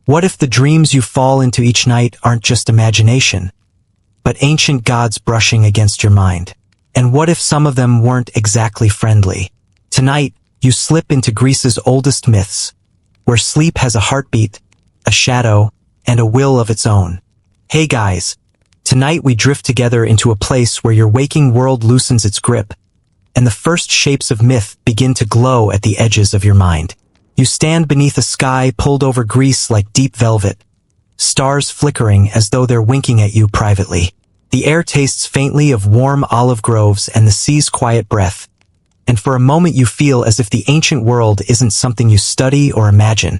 What if the dreams you fall into each night aren't just imagination, but ancient gods brushing against your mind? And what if some of them weren't exactly friendly? Tonight, you slip into Greece's oldest myths, where sleep has a heartbeat, a shadow, and a will of its own. Hey guys, tonight we drift together into a place where your waking world loosens its grip, and the first shapes of myth begin to glow at the edges of your mind. You stand beneath a sky pulled over Greece like deep velvet, stars flickering as though they're winking at you privately. The air tastes faintly of warm olive groves and the sea's quiet breath, and for a moment you feel as if the ancient world isn't something you study or imagine.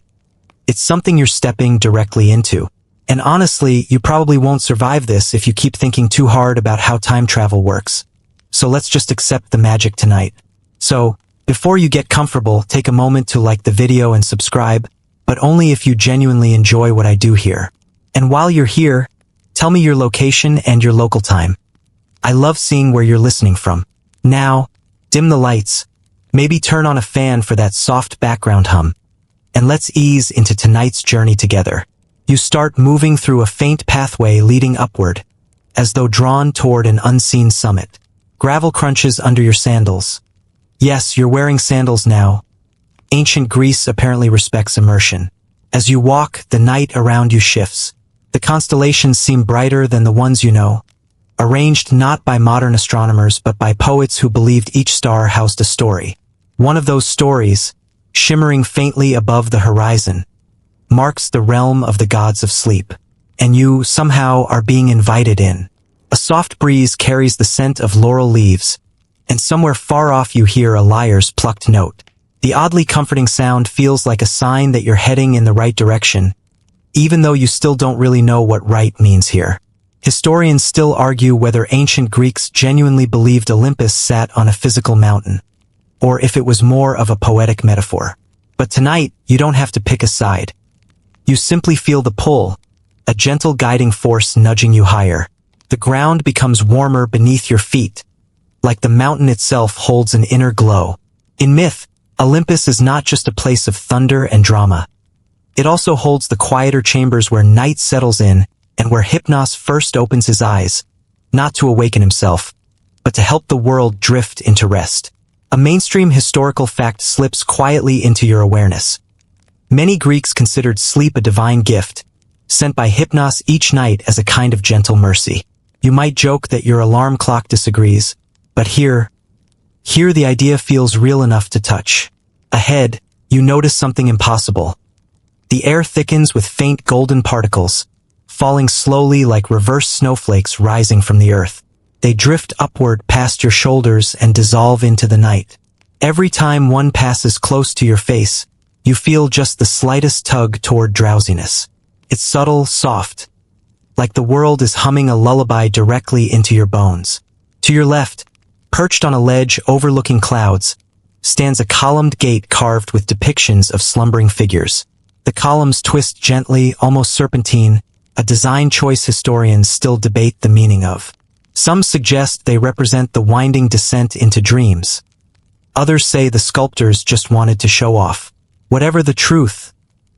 It's something you're stepping directly into. And honestly, you probably won't survive this if you keep thinking too hard about how time travel works. So let's just accept the magic tonight. So, before you get comfortable, take a moment to like the video and subscribe, but only if you genuinely enjoy what I do here. And while you're here, tell me your location and your local time. I love seeing where you're listening from. Now, dim the lights, maybe turn on a fan for that soft background hum, and let's ease into tonight's journey together. You start moving through a faint pathway leading upward, as though drawn toward an unseen summit. Gravel crunches under your sandals. Yes, you're wearing sandals now. Ancient Greece apparently respects immersion. As you walk, the night around you shifts. The constellations seem brighter than the ones you know, arranged not by modern astronomers but by poets who believed each star housed a story. One of those stories, shimmering faintly above the horizon, marks the realm of the gods of sleep, and you, somehow, are being invited in. A soft breeze carries the scent of laurel leaves, and somewhere far off you hear a lyre's plucked note. The oddly comforting sound feels like a sign that you're heading in the right direction, even though you still don't really know what right means here. Historians still argue whether ancient Greeks genuinely believed Olympus sat on a physical mountain, or if it was more of a poetic metaphor. But tonight, you don't have to pick a side. You simply feel the pull, a gentle guiding force nudging you higher. The ground becomes warmer beneath your feet, like the mountain itself holds an inner glow. In myth, Olympus is not just a place of thunder and drama. It also holds the quieter chambers where night settles in and where Hypnos first opens his eyes, not to awaken himself, but to help the world drift into rest. A mainstream historical fact slips quietly into your awareness. Many Greeks considered sleep a divine gift, sent by Hypnos each night as a kind of gentle mercy. You might joke that your alarm clock disagrees, but here the idea feels real enough to touch. Ahead, you notice something impossible. The air thickens with faint golden particles, falling slowly like reverse snowflakes rising from the earth. They drift upward past your shoulders and dissolve into the night. Every time one passes close to your face, you feel just the slightest tug toward drowsiness. It's subtle, soft, like the world is humming a lullaby directly into your bones. To your left, perched on a ledge overlooking clouds, stands a columned gate carved with depictions of slumbering figures. The columns twist gently, almost serpentine, a design choice historians still debate the meaning of. Some suggest they represent the winding descent into dreams. Others say the sculptors just wanted to show off. Whatever the truth,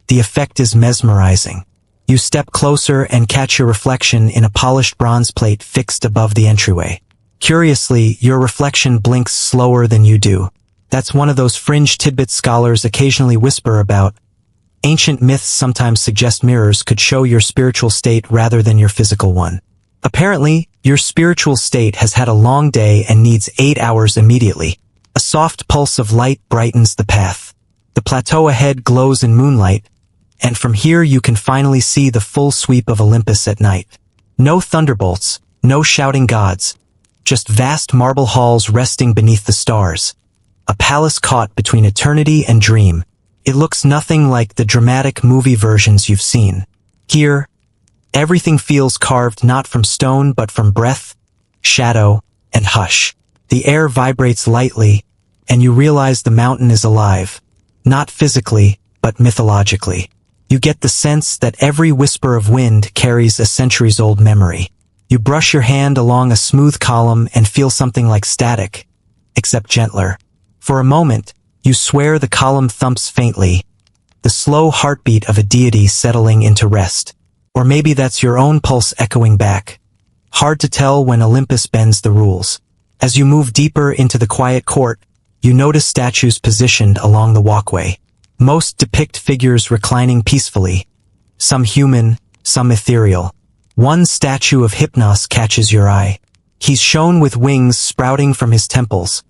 the effect is mesmerizing. You step closer and catch your reflection in a polished bronze plate fixed above the entryway. Curiously, your reflection blinks slower than you do. That's one of those fringe tidbits scholars occasionally whisper about. Ancient myths sometimes suggest mirrors could show your spiritual state rather than your physical one. Apparently, your spiritual state has had a long day and needs 8 hours immediately. A soft pulse of light brightens the path. The plateau ahead glows in moonlight, and from here you can finally see the full sweep of Olympus at night. No thunderbolts, no shouting gods, just vast marble halls resting beneath the stars. A palace caught between eternity and dream. It looks nothing like the dramatic movie versions you've seen. Here, everything feels carved not from stone but from breath, shadow, and hush. The air vibrates lightly, and you realize the mountain is alive. Not physically, but mythologically. You get the sense that every whisper of wind carries a centuries-old memory. You brush your hand along a smooth column and feel something like static, except gentler. For a moment, you swear the column thumps faintly, the slow heartbeat of a deity settling into rest. Or maybe that's your own pulse echoing back. Hard to tell when Olympus bends the rules. As you move deeper into the quiet court, you notice statues positioned along the walkway. Most depict figures reclining peacefully, some human, some ethereal. One statue of Hypnos catches your eye. He's shown with wings sprouting from his temples,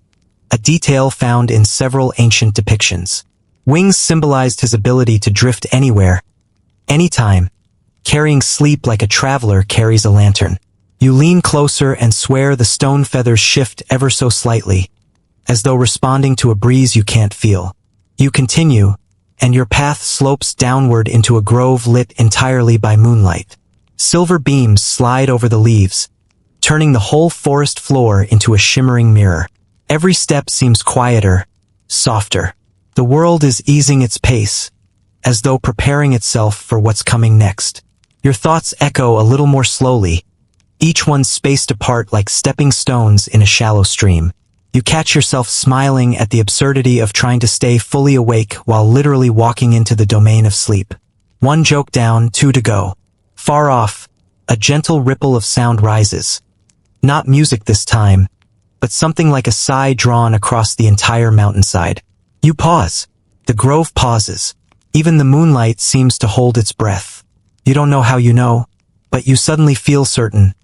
a detail found in several ancient depictions. Wings symbolized his ability to drift anywhere, anytime, carrying sleep like a traveler carries a lantern. You lean closer and swear the stone feathers shift ever so slightly, as though responding to a breeze you can't feel. You continue, and your path slopes downward into a grove lit entirely by moonlight. Silver beams slide over the leaves, turning the whole forest floor into a shimmering mirror. Every step seems quieter, softer. The world is easing its pace, as though preparing itself for what's coming next. Your thoughts echo a little more slowly, each one spaced apart like stepping stones in a shallow stream. You catch yourself smiling at the absurdity of trying to stay fully awake while literally walking into the domain of sleep. One joke down, two to go. Far off, a gentle ripple of sound rises. Not music this time, but something like a sigh drawn across the entire mountainside. You pause. The grove pauses. Even the moonlight seems to hold its breath. You don't know how you know, but you suddenly feel certain.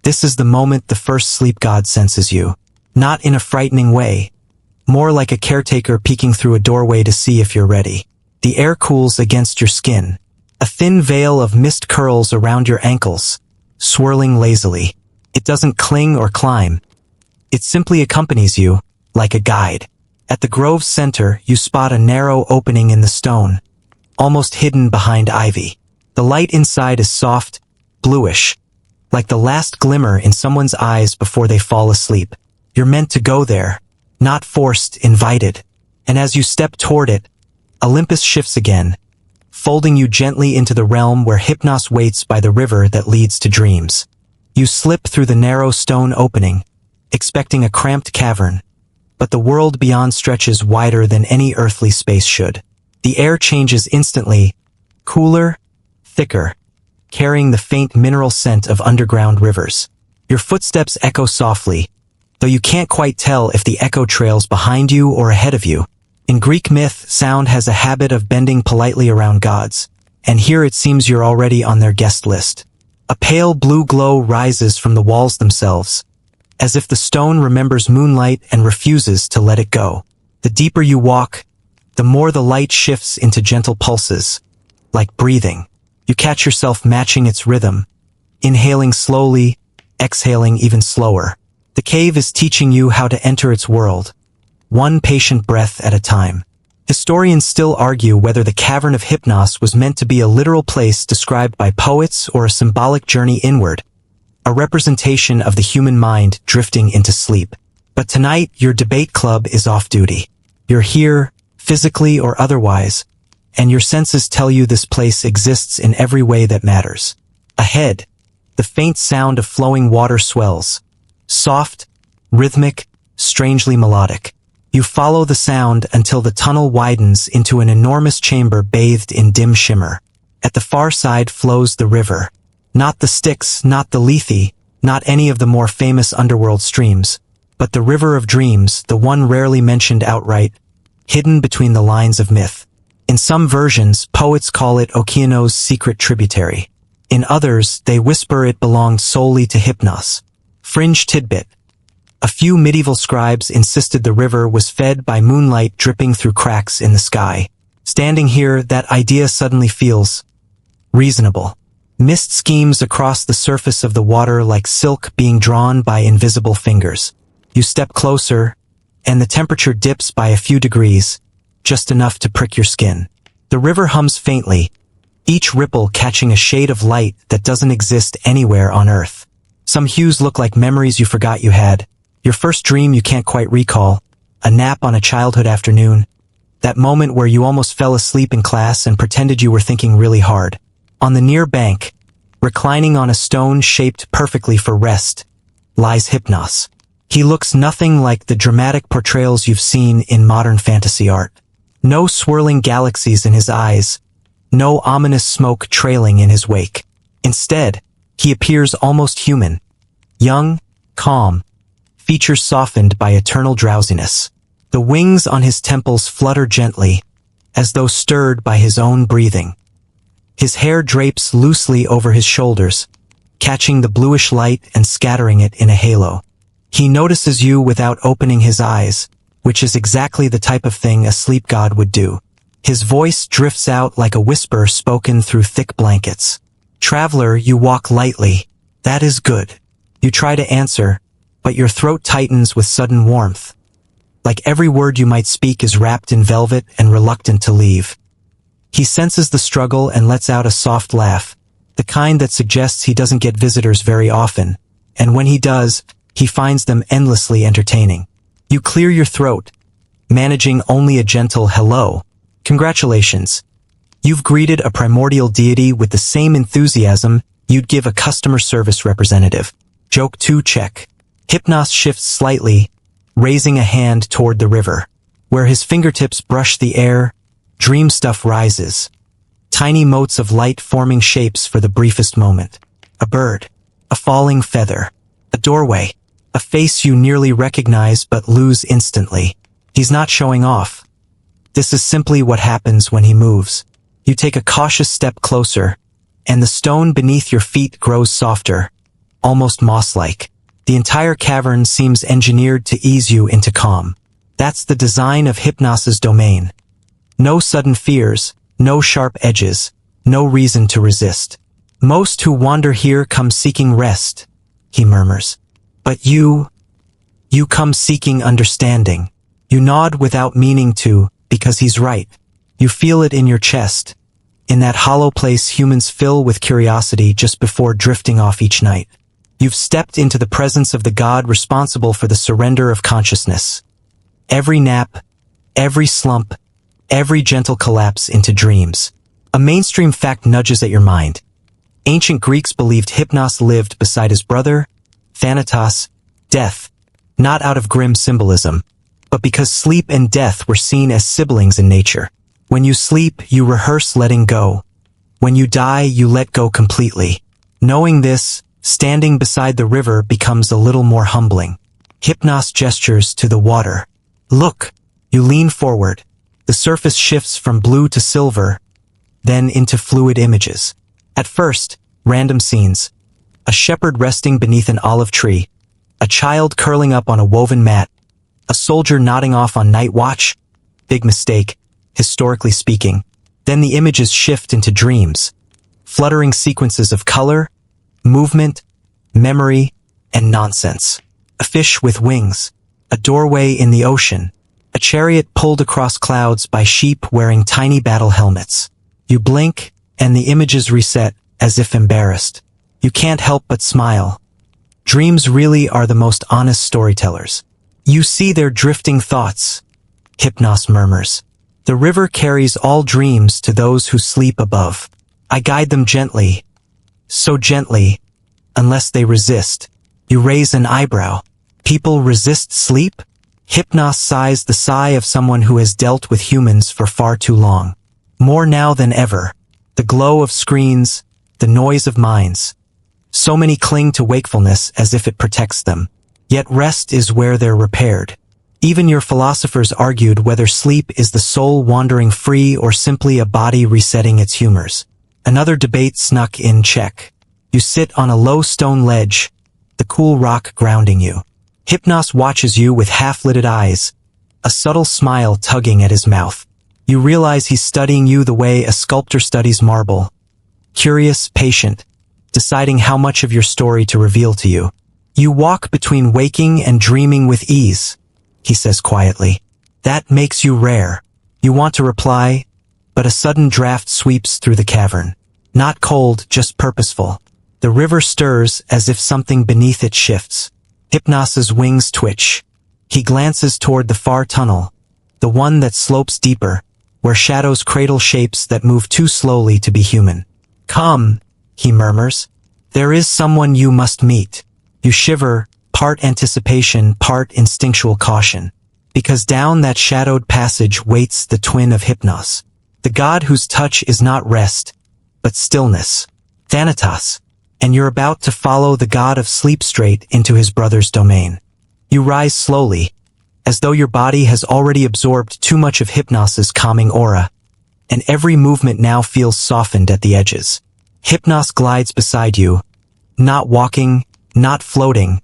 This is the moment the first sleep god senses you. Not in a frightening way, more like a caretaker peeking through a doorway to see if you're ready. The air cools against your skin. A thin veil of mist curls around your ankles, swirling lazily. It doesn't cling or climb. It simply accompanies you, like a guide. At the grove's center, you spot a narrow opening in the stone, almost hidden behind ivy. The light inside is soft, bluish, like the last glimmer in someone's eyes before they fall asleep. You're meant to go there, not forced, invited. And as you step toward it, Olympus shifts again, folding you gently into the realm where Hypnos waits by the river that leads to dreams. You slip through the narrow stone opening, expecting a cramped cavern, but the world beyond stretches wider than any earthly space should. The air changes instantly, cooler, thicker, carrying the faint mineral scent of underground rivers. Your footsteps echo softly, though you can't quite tell if the echo trails behind you or ahead of you. In Greek myth, sound has a habit of bending politely around gods, and here it seems you're already on their guest list. A pale blue glow rises from the walls themselves, as if the stone remembers moonlight and refuses to let it go. The deeper you walk, the more the light shifts into gentle pulses, like breathing. You catch yourself matching its rhythm, inhaling slowly, exhaling even slower. The cave is teaching you how to enter its world, one patient breath at a time. Historians still argue whether the cavern of Hypnos was meant to be a literal place described by poets or a symbolic journey inward, a representation of the human mind drifting into sleep. But tonight, your debate club is off duty. You're here, physically or otherwise, and your senses tell you this place exists in every way that matters. Ahead, the faint sound of flowing water swells, soft, rhythmic, strangely melodic. You follow the sound until the tunnel widens into an enormous chamber bathed in dim shimmer. At the far side flows the river. Not the Styx, not the Lethe, not any of the more famous underworld streams, but the river of dreams, the one rarely mentioned outright, hidden between the lines of myth. In some versions, poets call it Okeanos' secret tributary. In others, they whisper it belonged solely to Hypnos. Fringe tidbit. A few medieval scribes insisted the river was fed by moonlight dripping through cracks in the sky. Standing here, that idea suddenly feels reasonable. Mist schemes across the surface of the water like silk being drawn by invisible fingers. You step closer, and the temperature dips by a few degrees, just enough to prick your skin. The river hums faintly, each ripple catching a shade of light that doesn't exist anywhere on Earth. Some hues look like memories you forgot you had, your first dream you can't quite recall, a nap on a childhood afternoon, that moment where you almost fell asleep in class and pretended you were thinking really hard. On the near bank, reclining on a stone shaped perfectly for rest, lies Hypnos. He looks nothing like the dramatic portrayals you've seen in modern fantasy art. No swirling galaxies in his eyes, no ominous smoke trailing in his wake. Instead, he appears almost human, young, calm, features softened by eternal drowsiness. The wings on his temples flutter gently, as though stirred by his own breathing. His hair drapes loosely over his shoulders, catching the bluish light and scattering it in a halo. He notices you without opening his eyes, which is exactly the type of thing a sleep god would do. His voice drifts out like a whisper spoken through thick blankets. "Traveler, you walk lightly. That is good." You try to answer, but your throat tightens with sudden warmth. Like every word you might speak is wrapped in velvet and reluctant to leave. He senses the struggle and lets out a soft laugh, the kind that suggests he doesn't get visitors very often, and when he does, he finds them endlessly entertaining. You clear your throat, managing only a gentle hello. "Congratulations. You've greeted a primordial deity with the same enthusiasm you'd give a customer service representative. Joke 2 check." Hypnos shifts slightly, raising a hand toward the river. Where his fingertips brush the air, dream stuff rises. Tiny motes of light forming shapes for the briefest moment. A bird, a falling feather, a doorway, a face you nearly recognize but lose instantly. He's not showing off. This is simply what happens when he moves. You take a cautious step closer, and the stone beneath your feet grows softer, almost moss-like. The entire cavern seems engineered to ease you into calm. That's the design of Hypnos's domain. No sudden fears, no sharp edges, no reason to resist. "Most who wander here come seeking rest," he murmurs. "But you come seeking understanding." You nod without meaning to, because he's right. You feel it in your chest, in that hollow place humans fill with curiosity just before drifting off each night. You've stepped into the presence of the god responsible for the surrender of consciousness. Every nap, every slump, every gentle collapse into dreams. A mainstream fact nudges at your mind. Ancient Greeks believed Hypnos lived beside his brother, Thanatos, death, not out of grim symbolism, but because sleep and death were seen as siblings in nature. When you sleep, you rehearse letting go. When you die, you let go completely. Knowing this, standing beside the river becomes a little more humbling. Hypnos gestures to the water. "Look." You lean forward. The surface shifts from blue to silver, then into fluid images. At first, random scenes. A shepherd resting beneath an olive tree. A child curling up on a woven mat. A soldier nodding off on night watch. Big mistake, historically speaking. Then the images shift into dreams. Fluttering sequences of color, movement, memory, and nonsense. A fish with wings. A doorway in the ocean. A chariot pulled across clouds by sheep wearing tiny battle helmets. You blink, and the images reset, as if embarrassed. You can't help but smile. Dreams really are the most honest storytellers. You see their drifting thoughts, Hypnos murmurs. The river carries all dreams to those who sleep above. I guide them gently, so gently, unless they resist. You raise an eyebrow. People resist sleep? Hypnos sighs the sigh of someone who has dealt with humans for far too long. More now than ever. The glow of screens, the noise of minds. So many cling to wakefulness as if it protects them. Yet rest is where they're repaired. Even your philosophers argued whether sleep is the soul wandering free or simply a body resetting its humors. Another debate snuck in check. You sit on a low stone ledge, the cool rock grounding you. Hypnos watches you with half-lidded eyes, a subtle smile tugging at his mouth. You realize he's studying you the way a sculptor studies marble. Curious, patient, deciding how much of your story to reveal to you. You walk between waking and dreaming with ease, he says quietly. That makes you rare. You want to reply, but a sudden draft sweeps through the cavern. Not cold, just purposeful. The river stirs as if something beneath it shifts. Hypnos's wings twitch. He glances toward the far tunnel, the one that slopes deeper, where shadows cradle shapes that move too slowly to be human. Come, he murmurs. There is someone you must meet. You shiver, part anticipation, part instinctual caution. because down that shadowed passage waits the twin of Hypnos, the god whose touch is not rest, but stillness, Thanatos, and you're about to follow the god of sleep straight into his brother's domain. You rise slowly, as though your body has already absorbed too much of Hypnos's calming aura, and every movement now feels softened at the edges. Hypnos glides beside you, not walking, not floating,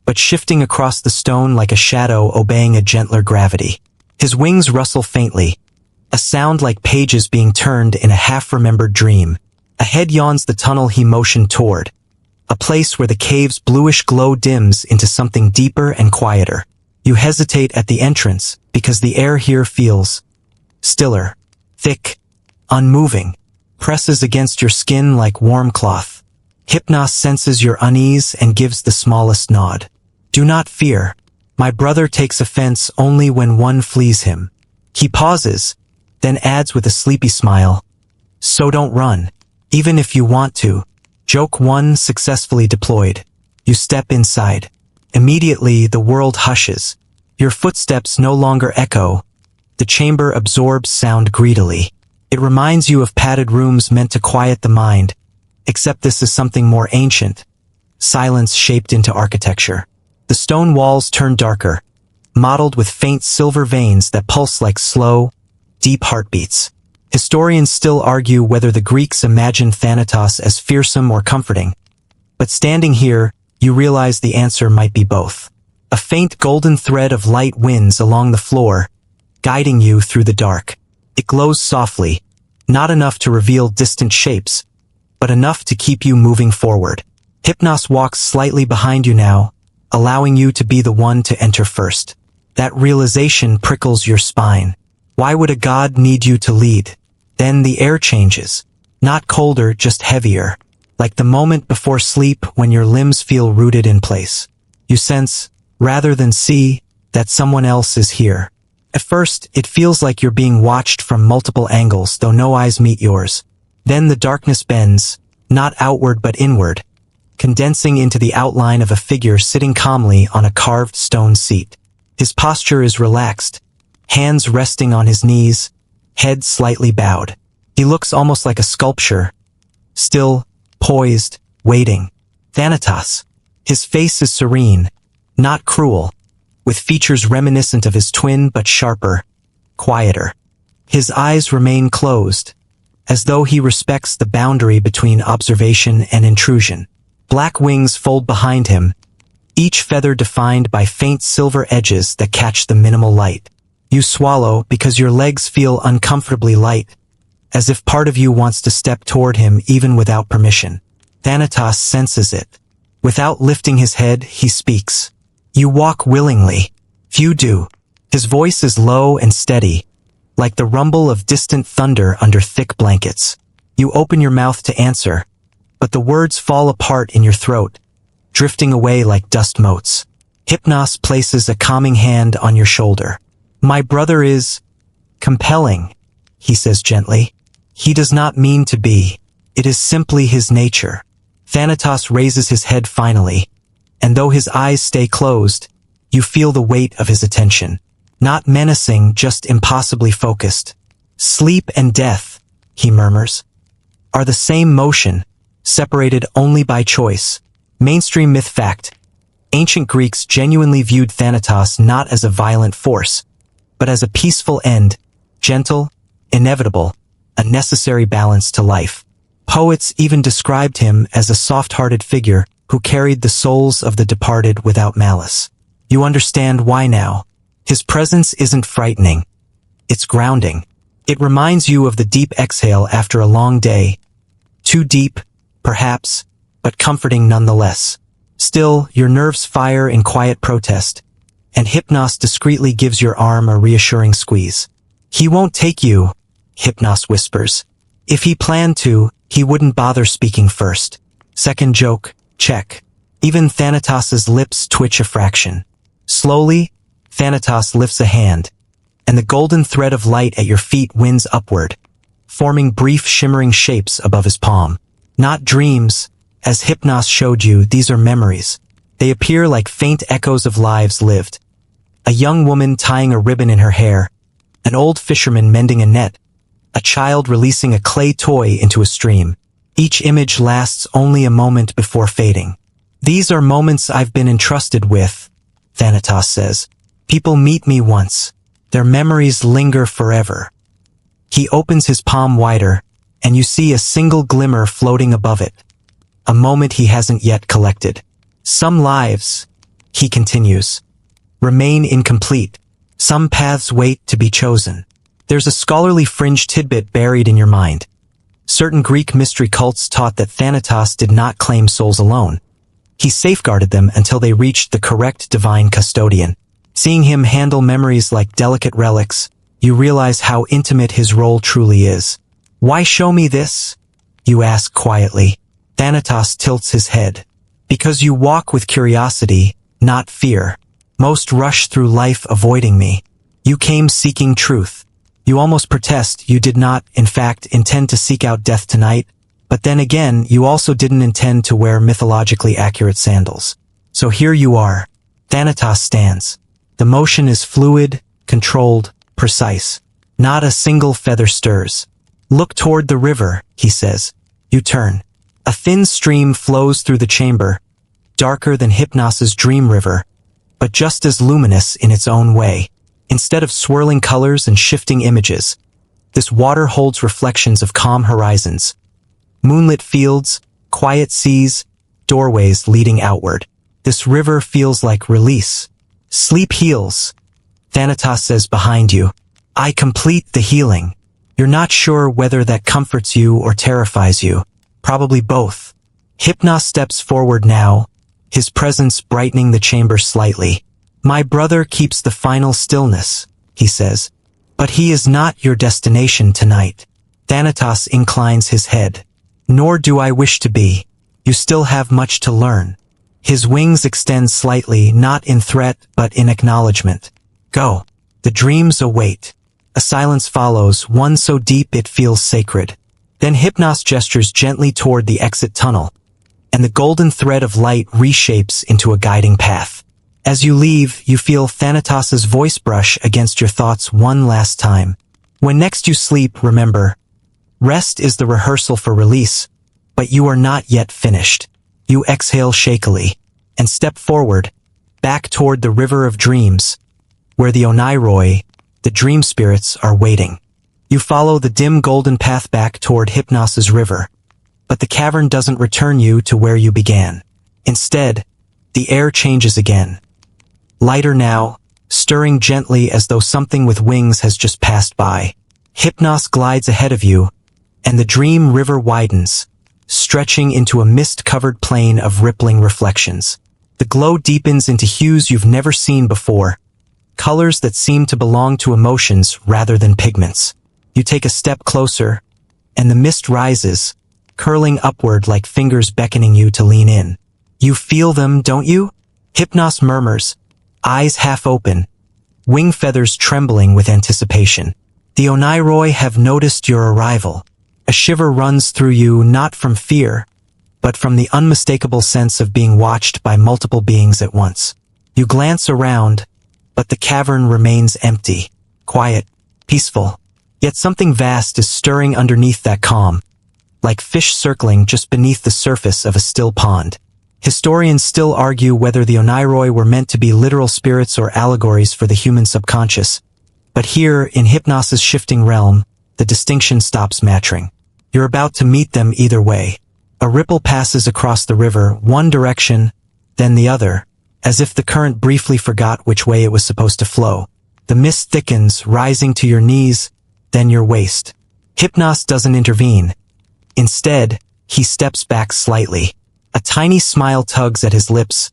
but shifting across the stone like a shadow obeying a gentler gravity. His wings rustle faintly, a sound like pages being turned in a half-remembered dream. Ahead yawns the tunnel he motioned toward, a place where the cave's bluish glow dims into something deeper and quieter. You hesitate at the entrance because the air here feels stiller, thick, unmoving, presses against your skin like warm cloth. Hypnos senses your unease and gives the smallest nod. Do not fear. My brother takes offense only when one flees him. He pauses, then adds with a sleepy smile, so don't run, even if you want to. Joke 1 successfully deployed. You step inside. Immediately, the world hushes. Your footsteps no longer echo. The chamber absorbs sound greedily. It reminds you of padded rooms meant to quiet the mind, except this is something more ancient. Silence shaped into architecture. The stone walls turn darker, mottled with faint silver veins that pulse like slow, deep heartbeats. Historians still argue whether the Greeks imagined Thanatos as fearsome or comforting. But standing here, you realize the answer might be both. A faint golden thread of light winds along the floor, guiding you through the dark. It glows softly, not enough to reveal distant shapes, but enough to keep you moving forward. Hypnos walks slightly behind you now, allowing you to be the one to enter first. That realization prickles your spine. Why would a god need you to lead? Then the air changes. Not colder, just heavier. Like the moment before sleep when your limbs feel rooted in place. You sense, rather than see, that someone else is here. At first, it feels like you're being watched from multiple angles, though no eyes meet yours. Then the darkness bends, not outward but inward, condensing into the outline of a figure sitting calmly on a carved stone seat. His posture is relaxed, hands resting on his knees, head slightly bowed. He looks almost like a sculpture, still, poised, waiting. Thanatos. His face is serene, not cruel, with features reminiscent of his twin but sharper, quieter. His eyes remain closed, as though he respects the boundary between observation and intrusion. Black wings fold behind him, each feather defined by faint silver edges that catch the minimal light. You swallow because your legs feel uncomfortably light, as if part of you wants to step toward him even without permission. Thanatos senses it. Without lifting his head, he speaks. You walk willingly. Few do. His voice is low and steady, like the rumble of distant thunder under thick blankets. You open your mouth to answer, but the words fall apart in your throat, drifting away like dust motes. Hypnos places a calming hand on your shoulder. My brother is compelling, he says gently. He does not mean to be. It is simply his nature. Thanatos raises his head finally, and though his eyes stay closed, you feel the weight of his attention. Not menacing, just impossibly focused. Sleep and death, he murmurs, are the same motion, separated only by choice. Mainstream myth fact. Ancient Greeks genuinely viewed Thanatos not as a violent force, but as a peaceful end, gentle, inevitable, a necessary balance to life. Poets even described him as a soft-hearted figure who carried the souls of the departed without malice. You understand why now. His presence isn't frightening. It's grounding. It reminds you of the deep exhale after a long day. Too deep, perhaps, but comforting nonetheless. Still, your nerves fire in quiet protest, and Hypnos discreetly gives your arm a reassuring squeeze. He won't take you, Hypnos whispers. If he planned to, he wouldn't bother speaking first. Second joke, check. Even Thanatos's lips twitch a fraction. Slowly, Thanatos lifts a hand, and the golden thread of light at your feet winds upward, forming brief shimmering shapes above his palm. Not dreams, as Hypnos showed you, these are memories. They appear like faint echoes of lives lived. A young woman tying a ribbon in her hair, an old fisherman mending a net, a child releasing a clay toy into a stream. Each image lasts only a moment before fading. These are moments I've been entrusted with, Thanatos says. People meet me once. Their memories linger forever. He opens his palm wider, and you see a single glimmer floating above it. A moment he hasn't yet collected. Some lives, he continues, remain incomplete. Some paths wait to be chosen. There's a scholarly fringe tidbit buried in your mind. Certain Greek mystery cults taught that Thanatos did not claim souls alone. He safeguarded them until they reached the correct divine custodian. Seeing him handle memories like delicate relics, you realize how intimate his role truly is. Why show me this? You ask quietly. Thanatos tilts his head. Because you walk with curiosity, not fear. Most rush through life avoiding me. You came seeking truth. You almost protest you did not, in fact, intend to seek out death tonight, but then again, you also didn't intend to wear mythologically accurate sandals. So here you are. Thanatos stands. The motion is fluid, controlled, precise. Not a single feather stirs. Look toward the river, he says. You turn. A thin stream flows through the chamber, darker than Hypnos's dream river, but just as luminous in its own way. Instead of swirling colors and shifting images, this water holds reflections of calm horizons, moonlit fields, quiet seas, doorways leading outward. This river feels like release. Sleep heals, Thanatos says behind you. I complete the healing. You're not sure whether that comforts you or terrifies you. Probably both. Hypnos steps forward now, his presence brightening the chamber slightly. My brother keeps the final stillness, he says. But he is not your destination tonight. Thanatos inclines his head. Nor do I wish to be. You still have much to learn. His wings extend slightly, not in threat, but in acknowledgement. Go. The dreams await. A silence follows, one so deep it feels sacred. Then Hypnos gestures gently toward the exit tunnel, and the golden thread of light reshapes into a guiding path. As you leave, you feel Thanatos's voice brush against your thoughts one last time. When next you sleep, remember, rest is the rehearsal for release, but you are not yet finished. You exhale shakily, and step forward, back toward the river of dreams, where the Oneiroi, the dream spirits, are waiting. You follow the dim golden path back toward Hypnos's river, but the cavern doesn't return you to where you began. Instead, the air changes again. Lighter now, stirring gently as though something with wings has just passed by. Hypnos glides ahead of you, and the dream river widens, stretching into a mist-covered plain of rippling reflections. The glow deepens into hues you've never seen before, colors that seem to belong to emotions rather than pigments. You take a step closer, and the mist rises, curling upward like fingers beckoning you to lean in. You feel them, don't you? Hypnos murmurs, eyes half open, wing feathers trembling with anticipation. The Oneiroi have noticed your arrival. A shiver runs through you, not from fear, but from the unmistakable sense of being watched by multiple beings at once. You glance around, but the cavern remains empty, quiet, peaceful. Yet something vast is stirring underneath that calm, like fish circling just beneath the surface of a still pond. Historians still argue whether the Oneiroi were meant to be literal spirits or allegories for the human subconscious. But here, in Hypnos's shifting realm, the distinction stops mattering. You're about to meet them either way. A ripple passes across the river, one direction, then the other, as if the current briefly forgot which way it was supposed to flow. The mist thickens, rising to your knees, then your waist. Hypnos doesn't intervene. Instead, he steps back slightly. A tiny smile tugs at his lips,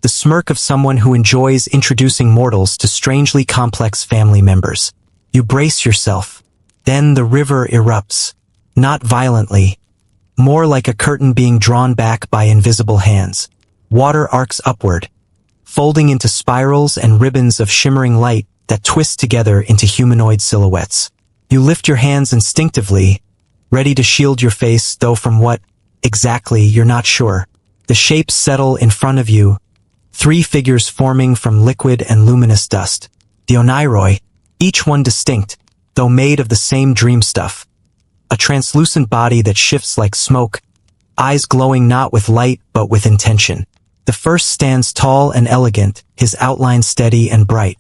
the smirk of someone who enjoys introducing mortals to strangely complex family members. You brace yourself. Then the river erupts. Not violently, more like a curtain being drawn back by invisible hands. Water arcs upward, folding into spirals and ribbons of shimmering light that twist together into humanoid silhouettes. You lift your hands instinctively, ready to shield your face, though from what exactly you're not sure. The shapes settle in front of you, 3 figures forming from liquid and luminous dust. The Oneiroi, each one distinct, though made of the same dream stuff. A translucent body that shifts like smoke, eyes glowing not with light but with intention. The first stands tall and elegant, his outline steady and bright.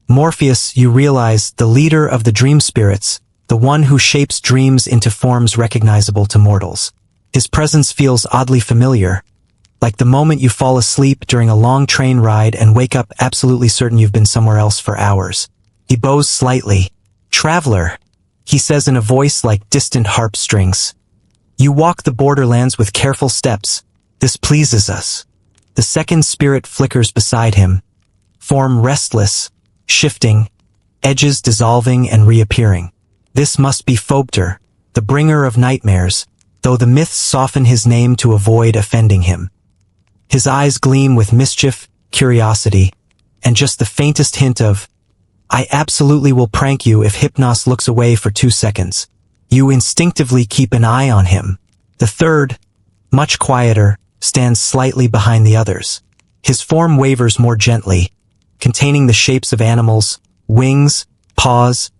Morpheus, you realize, the leader of the dream spirits, the one who shapes dreams into forms recognizable to mortals. His presence feels oddly familiar, like the moment you fall asleep during a long train ride and wake up absolutely certain you've been somewhere else for hours. He bows slightly. "Traveler," he says in a voice like distant harp strings. "You walk the borderlands with careful steps. This pleases us." The second spirit flickers beside him, form restless, shifting, edges dissolving and reappearing. This must be Phobter, the bringer of nightmares, though the myths soften his name to avoid offending him. His eyes gleam with mischief, curiosity, and just the faintest hint of, "I absolutely will prank you if Hypnos looks away for 2 seconds." You instinctively keep an eye on him. The third, much quieter, stands slightly behind the others. His form wavers more gently, containing the shapes of animals, wings, paws,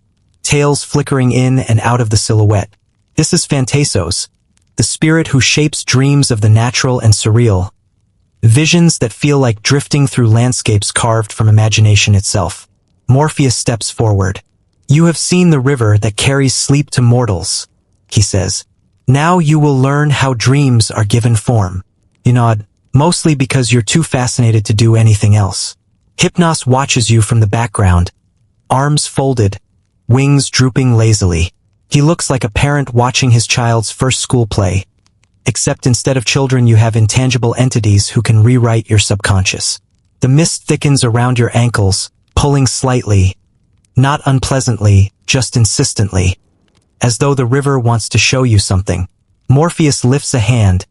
tails flickering in and out of the silhouette. This is Phantasos, the spirit who shapes dreams of the natural and surreal, visions that feel like drifting through landscapes carved from imagination itself. Morpheus steps forward. "You have seen the river that carries sleep to mortals," he says. "Now you will learn how dreams are given form." You nod, mostly because you're too fascinated to do anything else. Hypnos watches you from the background, arms folded, wings drooping lazily. He looks like a parent watching his child's first school play, except instead of children you have intangible entities who can rewrite your subconscious. The mist thickens around your ankles, pulling slightly, not unpleasantly, just insistently, as though the river wants to show you something. Morpheus lifts a hand,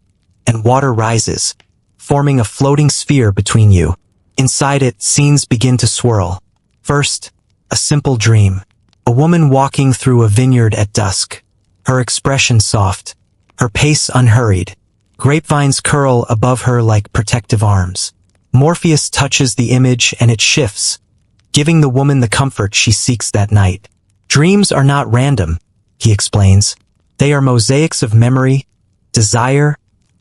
and water rises, forming a floating sphere between you. Inside it, scenes begin to swirl. First, a simple dream. A woman walking through a vineyard at dusk. Her expression soft, her pace unhurried. Grapevines curl above her like protective arms. Morpheus touches the image and it shifts, giving the woman the comfort she seeks that night. "Dreams are not random," he explains. "They are mosaics of memory, desire,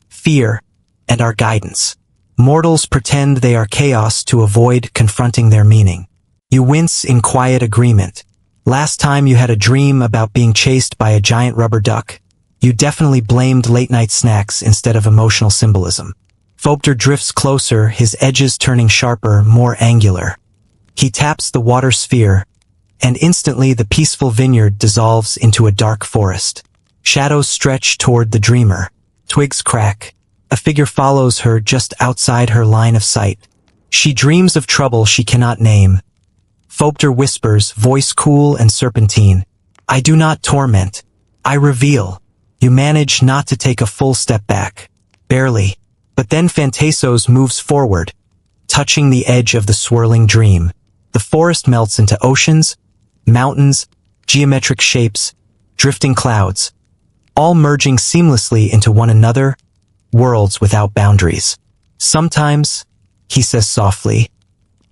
fear, and our guidance. Mortals pretend they are chaos to avoid confronting their meaning." You wince in quiet agreement. Last time you had a dream about being chased by a giant rubber duck, you definitely blamed late-night snacks instead of emotional symbolism. Phobter drifts closer, his edges turning sharper, more angular. He taps the water sphere, and instantly the peaceful vineyard dissolves into a dark forest. Shadows stretch toward the dreamer. Twigs crack. A figure follows her just outside her line of sight. She dreams of trouble she cannot name. Phobter whispers, voice cool and serpentine. "I do not torment. I reveal." You manage not to take a full step back. Barely. But then Phantasos moves forward, touching the edge of the swirling dream. The forest melts into oceans, mountains, geometric shapes, drifting clouds, all merging seamlessly into one another, worlds without boundaries. "Sometimes," he says softly,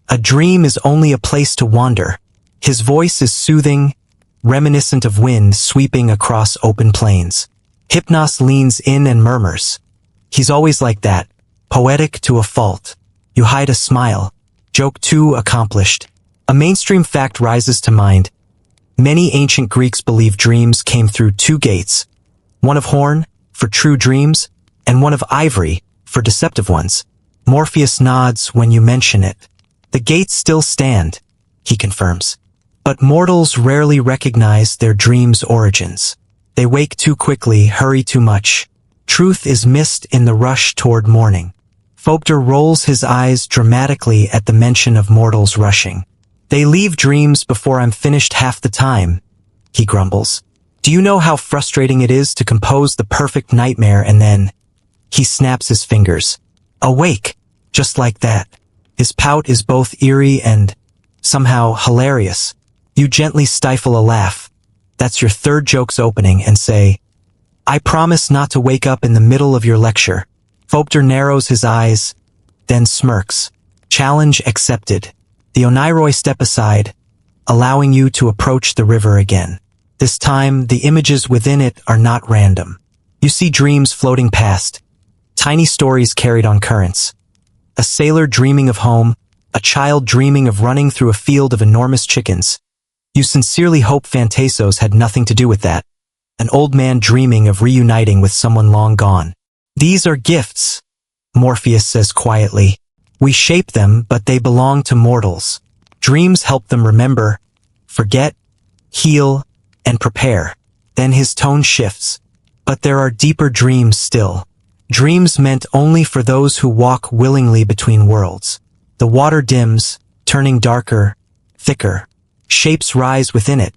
"a dream is only a place to wander." His voice is soothing, reminiscent of wind sweeping across open plains. Hypnos leans in and murmurs. He's always like that, poetic to a fault. You hide a smile, joke too accomplished. A mainstream fact rises to mind. Many ancient Greeks believed dreams came through 2 gates, one of horn, for true dreams, and one of ivory, for deceptive ones. Morpheus nods when you mention it. "The gates still stand," he confirms. "But mortals rarely recognize their dreams' origins. They wake too quickly, hurry too much. Truth is missed in the rush toward morning." Phobter rolls his eyes dramatically at the mention of mortals rushing. "They leave dreams before I'm finished half the time," he grumbles. "Do you know how frustrating it is to compose the perfect nightmare and then—" He snaps his fingers. "Awake, just like that." His pout is both eerie and, somehow, hilarious. You gently stifle a laugh. That's your third joke's opening and say, "I promise not to wake up in the middle of your lecture." Phobter narrows his eyes, then smirks. Challenge accepted. The Oneiroi step aside, allowing you to approach the river again. This time, the images within it are not random. You see dreams floating past, tiny stories carried on currents. A sailor dreaming of home, a child dreaming of running through a field of enormous chickens. You sincerely hope Phantasos had nothing to do with that. An old man dreaming of reuniting with someone long gone. These are gifts, Morpheus says quietly. We shape them, but they belong to mortals. Dreams help them remember, forget, heal, and prepare. Then his tone shifts. But there are deeper dreams still. Dreams meant only for those who walk willingly between worlds. The water dims, turning darker, thicker. Shapes rise within it.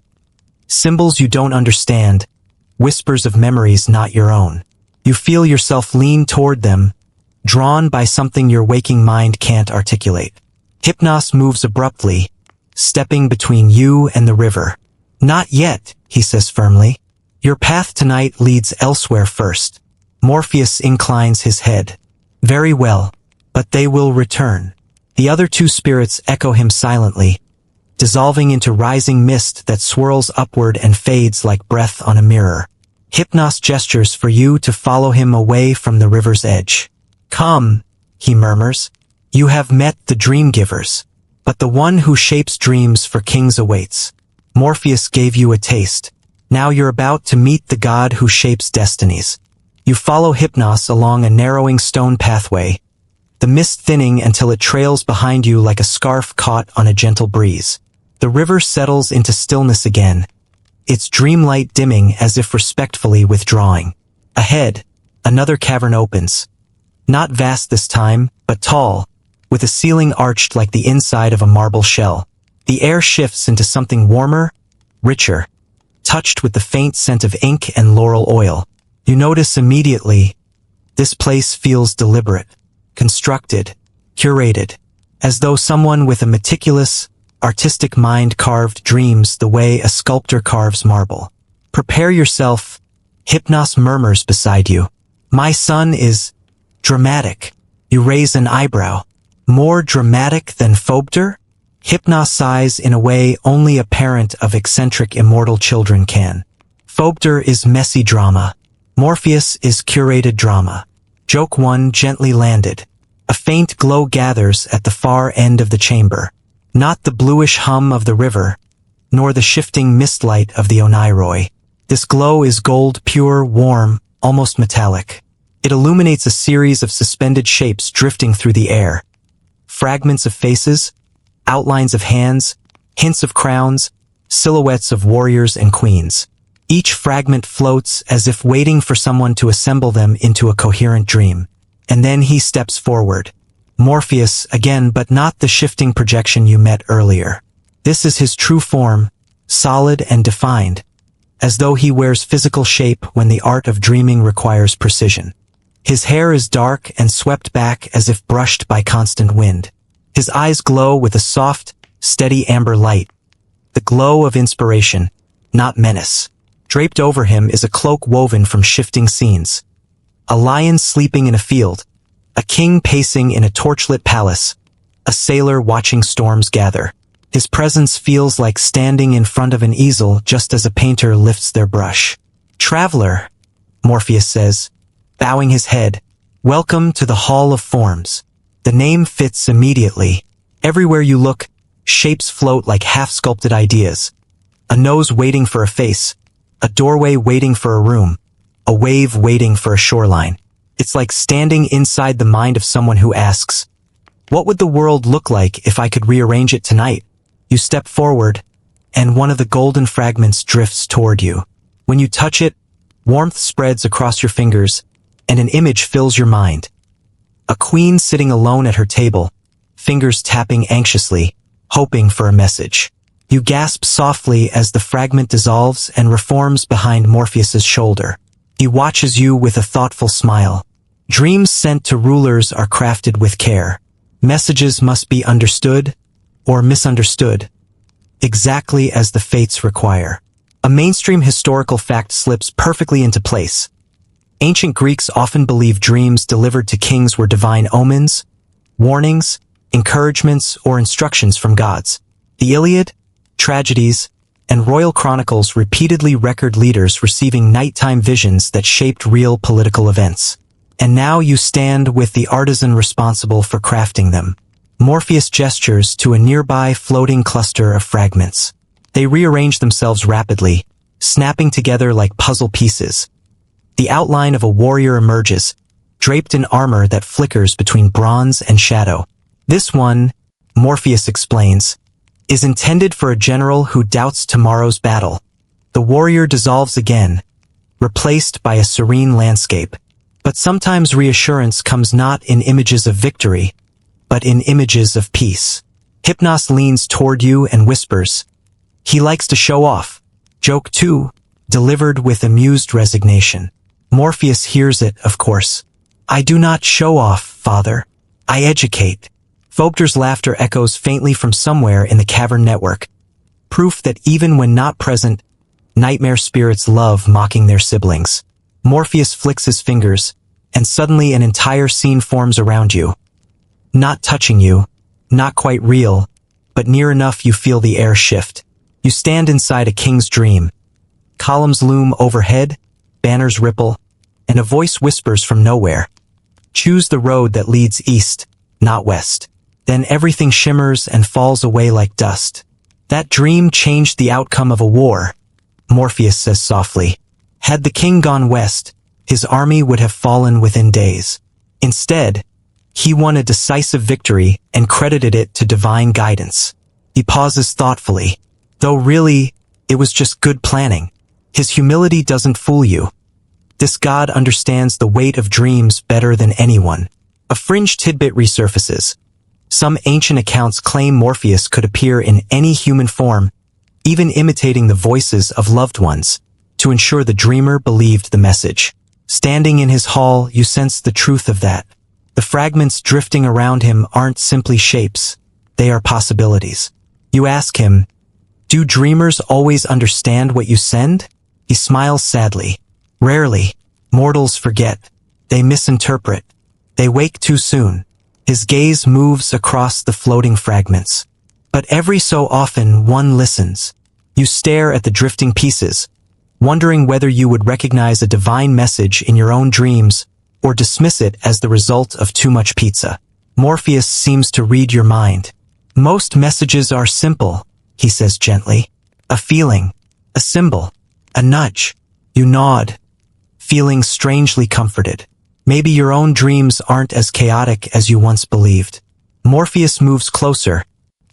Symbols you don't understand, whispers of memories not your own. You feel yourself lean toward them, drawn by something your waking mind can't articulate. Hypnos moves abruptly, stepping between you and the river. Not yet, he says firmly. Your path tonight leads elsewhere first. Morpheus inclines his head. Very well, but they will return. The other two spirits echo him silently, dissolving into rising mist that swirls upward and fades like breath on a mirror. Hypnos gestures for you to follow him away from the river's edge. Come, he murmurs. You have met the dream givers, but the one who shapes dreams for kings awaits. Morpheus gave you a taste. Now you're about to meet the god who shapes destinies. You follow Hypnos along a narrowing stone pathway, the mist thinning until it trails behind you like a scarf caught on a gentle breeze. The river settles into stillness again, its dreamlight dimming as if respectfully withdrawing. Ahead, another cavern opens. Not vast this time, but tall, with a ceiling arched like the inside of a marble shell. The air shifts into something warmer, richer, touched with the faint scent of ink and laurel oil. You notice immediately, this place feels deliberate, constructed, curated, as though someone with a meticulous, artistic mind carved dreams the way a sculptor carves marble. Prepare yourself, Hypnos murmurs beside you. My son is dramatic. You raise an eyebrow. More dramatic than Phobter? Hypnos sighs in a way only a parent of eccentric immortal children can. Phobter is messy drama. Morpheus is curated drama. Joke 1 gently landed. A faint glow gathers at the far end of the chamber. Not the bluish hum of the river, nor the shifting mistlight of the Oneiroi. This glow is gold, pure, warm, almost metallic. It illuminates a series of suspended shapes drifting through the air. Fragments of faces, outlines of hands, hints of crowns, silhouettes of warriors and queens. Each fragment floats as if waiting for someone to assemble them into a coherent dream. And then he steps forward. Morpheus again, but not the shifting projection you met earlier. This is his true form, solid and defined, as though he wears physical shape when the art of dreaming requires precision. His hair is dark and swept back as if brushed by constant wind. His eyes glow with a soft, steady amber light, the glow of inspiration, not menace. Draped over him is a cloak woven from shifting scenes. A lion sleeping in a field, a king pacing in a torchlit palace, a sailor watching storms gather. His presence feels like standing in front of an easel just as a painter lifts their brush. Traveler, Morpheus says, bowing his head, welcome to the Hall of Forms. The name fits immediately. Everywhere you look, shapes float like half-sculpted ideas. A nose waiting for a face, a doorway waiting for a room, a wave waiting for a shoreline. It's like standing inside the mind of someone who asks, what would the world look like if I could rearrange it tonight? You step forward, and one of the golden fragments drifts toward you. When you touch it, warmth spreads across your fingers, and an image fills your mind. A queen sitting alone at her table, fingers tapping anxiously, hoping for a message. You gasp softly as the fragment dissolves and reforms behind Morpheus's shoulder. He watches you with a thoughtful smile. Dreams sent to rulers are crafted with care. Messages must be understood or misunderstood, exactly as the fates require. A mainstream historical fact slips perfectly into place. Ancient Greeks often believed dreams delivered to kings were divine omens, warnings, encouragements, or instructions from gods. The Iliad, tragedies, and royal chronicles repeatedly record leaders receiving nighttime visions that shaped real political events. And now you stand with the artisan responsible for crafting them. Morpheus gestures to a nearby floating cluster of fragments. They rearrange themselves rapidly, snapping together like puzzle pieces. The outline of a warrior emerges, draped in armor that flickers between bronze and shadow. This one, Morpheus explains, is intended for a general who doubts tomorrow's battle. The warrior dissolves again, replaced by a serene landscape. But sometimes reassurance comes not in images of victory, but in images of peace. Hypnos leans toward you and whispers. He likes to show off. Joke too, delivered with amused resignation. Morpheus hears it, of course. I do not show off, father. I educate. Fogder's laughter echoes faintly from somewhere in the cavern network. Proof that even when not present, nightmare spirits love mocking their siblings. Morpheus flicks his fingers, and suddenly an entire scene forms around you. Not touching you, not quite real, but near enough you feel the air shift. You stand inside a king's dream. Columns loom overhead, banners ripple, and a voice whispers from nowhere. Choose the road that leads east, not west. Then everything shimmers and falls away like dust. That dream changed the outcome of a war, Morpheus says softly. Had the king gone west, his army would have fallen within days. Instead, he won a decisive victory and credited it to divine guidance. He pauses thoughtfully, though really, it was just good planning. His humility doesn't fool you. This god understands the weight of dreams better than anyone. A fringe tidbit resurfaces. Some ancient accounts claim Morpheus could appear in any human form, even imitating the voices of loved ones, to ensure the dreamer believed the message. Standing in his hall, you sense the truth of that. The fragments drifting around him aren't simply shapes, they are possibilities. You ask him, do dreamers always understand what you send? He smiles sadly. Rarely. Mortals forget. They misinterpret. They wake too soon. His gaze moves across the floating fragments. But every so often one listens. You stare at the drifting pieces, wondering whether you would recognize a divine message in your own dreams or dismiss it as the result of too much pizza. Morpheus seems to read your mind. Most messages are simple, he says gently. A feeling, a symbol, a nudge. You nod, feeling strangely comforted. Maybe your own dreams aren't as chaotic as you once believed. Morpheus moves closer,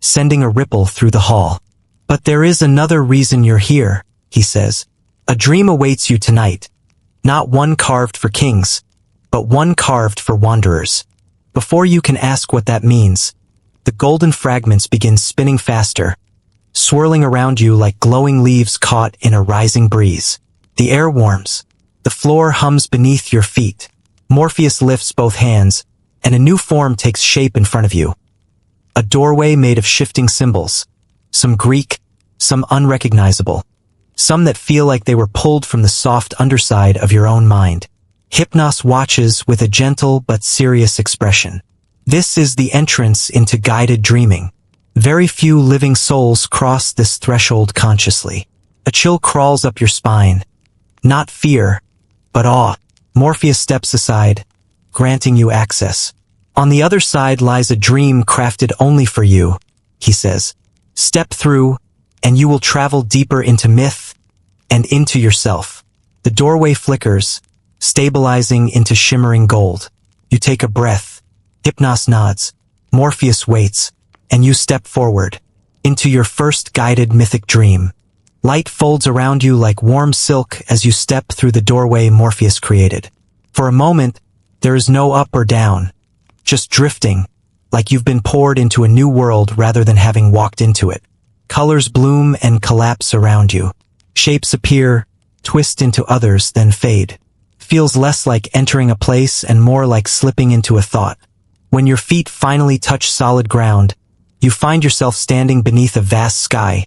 sending a ripple through the hall. But there is another reason you're here, he says. A dream awaits you tonight. Not one carved for kings, but one carved for wanderers. Before you can ask what that means, the golden fragments begin spinning faster, swirling around you like glowing leaves caught in a rising breeze. The air warms. The floor hums beneath your feet. Morpheus lifts both hands, and a new form takes shape in front of you. A doorway made of shifting symbols. Some Greek, some unrecognizable. Some that feel like they were pulled from the soft underside of your own mind. Hypnos watches with a gentle but serious expression. This is the entrance into guided dreaming. Very few living souls cross this threshold consciously. A chill crawls up your spine. Not fear, but awe. Morpheus steps aside, granting you access. On the other side lies a dream crafted only for you, he says. Step through, and you will travel deeper into myth and into yourself. The doorway flickers, stabilizing into shimmering gold. You take a breath. Hypnos nods. Morpheus waits, and you step forward, into your first guided mythic dream. Light folds around you like warm silk as you step through the doorway Morpheus created. For a moment, there is no up or down, just drifting, like you've been poured into a new world rather than having walked into it. Colors bloom and collapse around you. Shapes appear, twist into others, then fade. Feels less like entering a place and more like slipping into a thought. When your feet finally touch solid ground, you find yourself standing beneath a vast sky.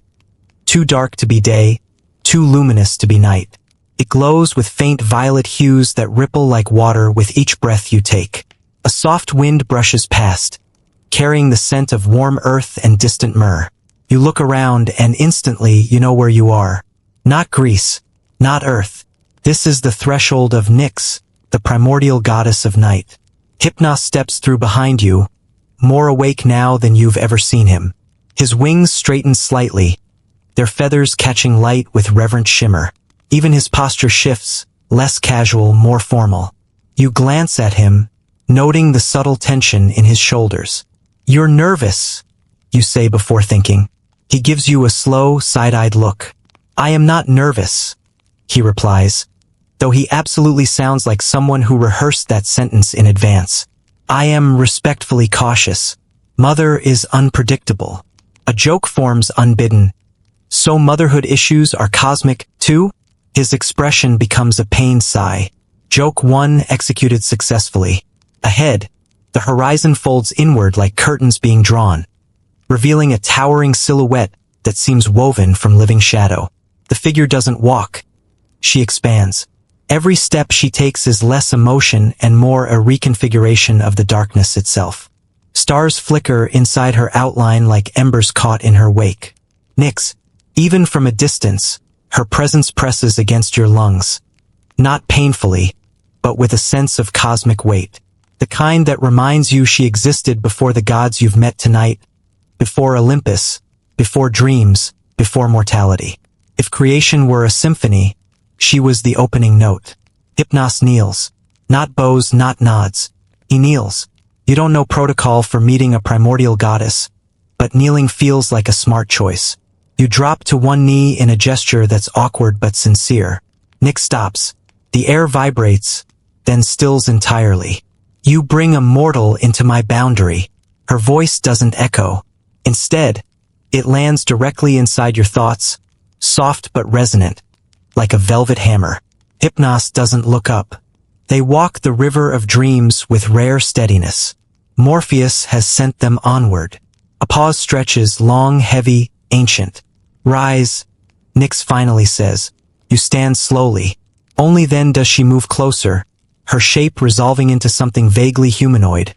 Too dark to be day, too luminous to be night. It glows with faint violet hues that ripple like water with each breath you take. A soft wind brushes past, carrying the scent of warm earth and distant myrrh. You look around and instantly you know where you are. Not Greece, not Earth. This is the threshold of Nyx, the primordial goddess of night. Hypnos steps through behind you, more awake now than you've ever seen him. His wings straighten slightly, their feathers catching light with reverent shimmer. Even his posture shifts, less casual, more formal. You glance at him, noting the subtle tension in his shoulders. "You're nervous," you say before thinking. He gives you a slow, side-eyed look. "I am not nervous," he replies, though he absolutely sounds like someone who rehearsed that sentence in advance. "I am respectfully cautious. Mother is unpredictable." A joke forms unbidden. "So motherhood issues are cosmic, too?" His expression becomes a pained sigh. Joke 1 executed successfully. Ahead, the horizon folds inward like curtains being drawn, revealing a towering silhouette that seems woven from living shadow. The figure doesn't walk. She expands. Every step she takes is less emotion and more a reconfiguration of the darkness itself. Stars flicker inside her outline like embers caught in her wake. Nyx, even from a distance, her presence presses against your lungs. Not painfully, but with a sense of cosmic weight. The kind that reminds you she existed before the gods you've met tonight, before Olympus, before dreams, before mortality. If creation were a symphony, she was the opening note. Hypnos kneels. Not bows, not nods. He kneels. You don't know protocol for meeting a primordial goddess, but kneeling feels like a smart choice. You drop to one knee in a gesture that's awkward but sincere. Nyx stops. The air vibrates, then stills entirely. "You bring a mortal into my boundary." Her voice doesn't echo. Instead, it lands directly inside your thoughts, soft but resonant, like a velvet hammer. Hypnos doesn't look up. They walk the river of dreams with rare steadiness. Morpheus has sent them onward. A pause stretches, long, heavy, ancient. "Rise," Nyx finally says. You stand slowly. Only then does she move closer, her shape resolving into something vaguely humanoid,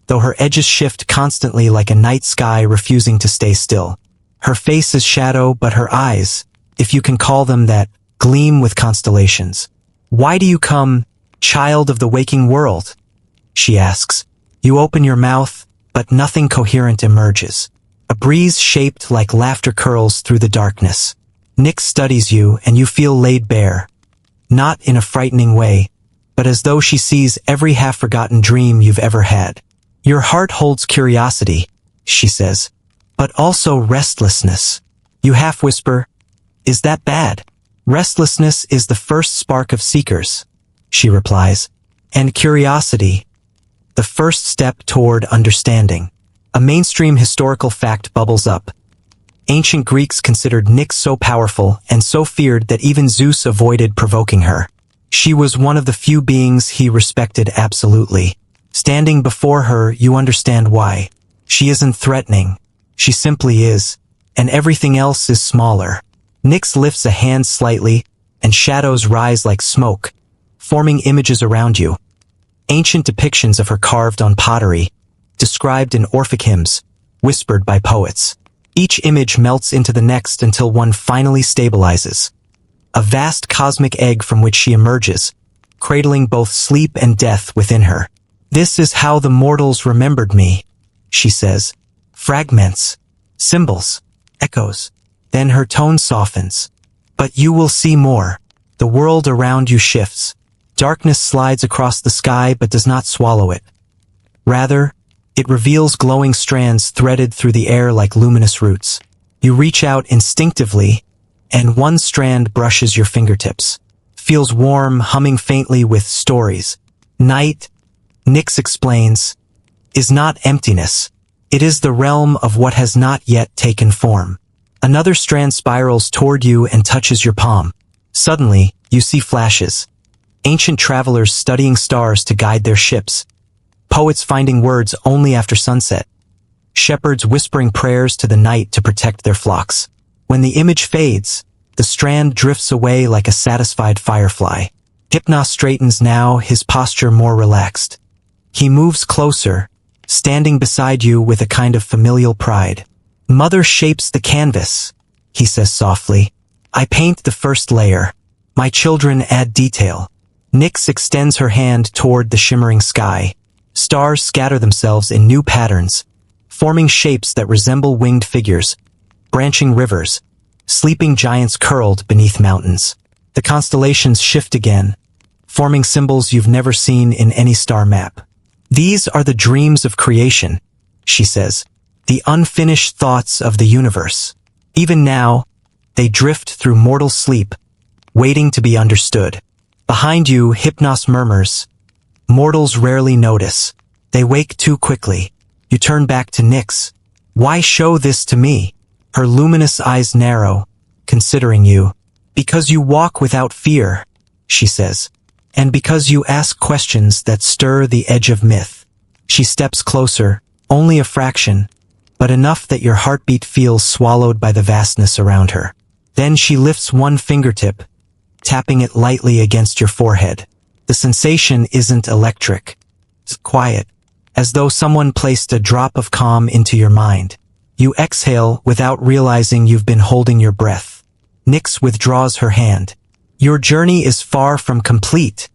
though her edges shift constantly like a night sky refusing to stay still. Her face is shadow, but her eyes, if you can call them that, gleam with constellations. "Why do you come, child of the waking world?" she asks. You open your mouth, but nothing coherent emerges. A breeze shaped like laughter curls through the darkness. Nyx studies you, and you feel laid bare. Not in a frightening way, but as though she sees every half-forgotten dream you've ever had. "Your heart holds curiosity," she says, "but also restlessness." You half whisper, "Is that bad?" "Restlessness is the first spark of seekers," she replies, "and curiosity, the first step toward understanding." A mainstream historical fact bubbles up. Ancient Greeks considered Nyx so powerful and so feared that even Zeus avoided provoking her. She was one of the few beings he respected absolutely. Standing before her, you understand why. She isn't threatening. She simply is, and everything else is smaller. Nyx lifts a hand slightly, and shadows rise like smoke, forming images around you. Ancient depictions of her carved on pottery, described in Orphic hymns, whispered by poets. Each image melts into the next until one finally stabilizes. A vast cosmic egg from which she emerges, cradling both sleep and death within her. "This is how the mortals remembered me," she says. Fragments, symbols, echoes. Then her tone softens. "But you will see more." The world around you shifts. Darkness slides across the sky but does not swallow it. Rather, it reveals glowing strands threaded through the air like luminous roots. You reach out instinctively, and one strand brushes your fingertips. Feels warm, humming faintly with stories. Night, Nyx explains, is not emptiness. It is the realm of what has not yet taken form. Another strand spirals toward you and touches your palm. Suddenly, you see flashes. Ancient travelers studying stars to guide their ships. Poets finding words only after sunset. Shepherds whispering prayers to the night to protect their flocks. When the image fades, the strand drifts away like a satisfied firefly. Hypnos straightens now, his posture more relaxed. He moves closer, standing beside you with a kind of familial pride. Mother shapes the canvas, he says softly. I paint the first layer. My children add detail. Nyx extends her hand toward the shimmering sky. Stars scatter themselves in new patterns, forming shapes that resemble winged figures, branching rivers, sleeping giants curled beneath mountains. The constellations shift again, forming symbols you've never seen in any star map. These are the dreams of creation, she says, the unfinished thoughts of the universe. Even now, they drift through mortal sleep, waiting to be understood. Behind you, Hypnos murmurs. Mortals rarely notice. They wake too quickly. You turn back to Nyx. Why show this to me? Her luminous eyes narrow, considering you. Because you walk without fear, she says. And because you ask questions that stir the edge of myth. She steps closer, only a fraction, but enough that your heartbeat feels swallowed by the vastness around her. Then she lifts one fingertip, tapping it lightly against your forehead. The sensation isn't electric. It's quiet, as though someone placed a drop of calm into your mind. You exhale without realizing you've been holding your breath. Nyx withdraws her hand. Your journey is far from complete,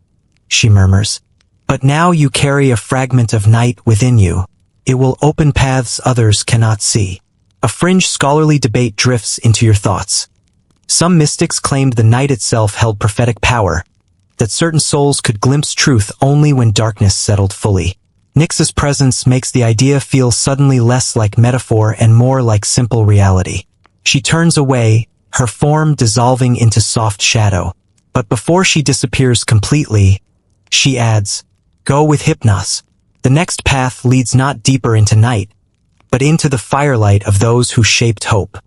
she murmurs. But now you carry a fragment of night within you. It will open paths others cannot see. A fringe scholarly debate drifts into your thoughts. Some mystics claimed the night itself held prophetic power, that certain souls could glimpse truth only when darkness settled fully. Nyx's presence makes the idea feel suddenly less like metaphor and more like simple reality. She turns away, her form dissolving into soft shadow. But before she disappears completely, she adds, Go with Hypnos. The next path leads not deeper into night, but into the firelight of those who shaped hope.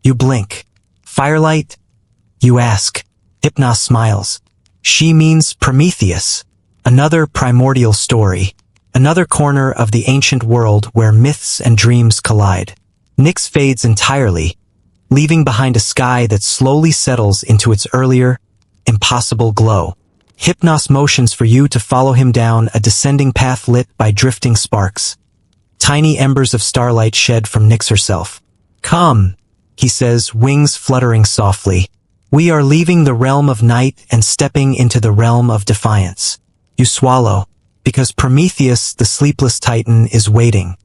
You blink. Firelight? You ask. Hypnos smiles. She means Prometheus, another primordial story, another corner of the ancient world where myths and dreams collide. Nyx fades entirely, leaving behind a sky that slowly settles into its earlier, impossible glow. Hypnos motions for you to follow him down a descending path lit by drifting sparks. Tiny embers of starlight shed from Nyx herself. Come, he says, wings fluttering softly. We are leaving the realm of night and stepping into the realm of defiance. You swallow, because Prometheus, the sleepless titan, is waiting.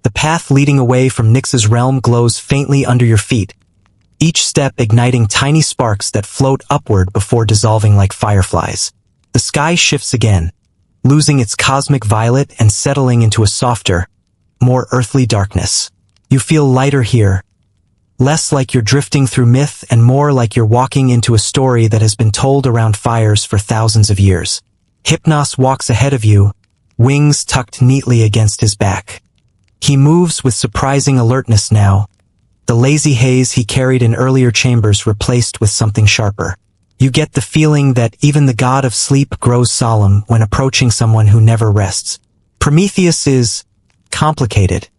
The path leading away from Nyx's realm glows faintly under your feet, each step igniting tiny sparks that float upward before dissolving like fireflies. The sky shifts again, losing its cosmic violet and settling into a softer, more earthly darkness. You feel lighter here, less like you're drifting through myth and more like you're walking into a story that has been told around fires for thousands of years. Hypnos walks ahead of you, wings tucked neatly against his back. He moves with surprising alertness now, the lazy haze he carried in earlier chambers replaced with something sharper. You get the feeling that even the god of sleep grows solemn when approaching someone who never rests. Prometheus is complicated,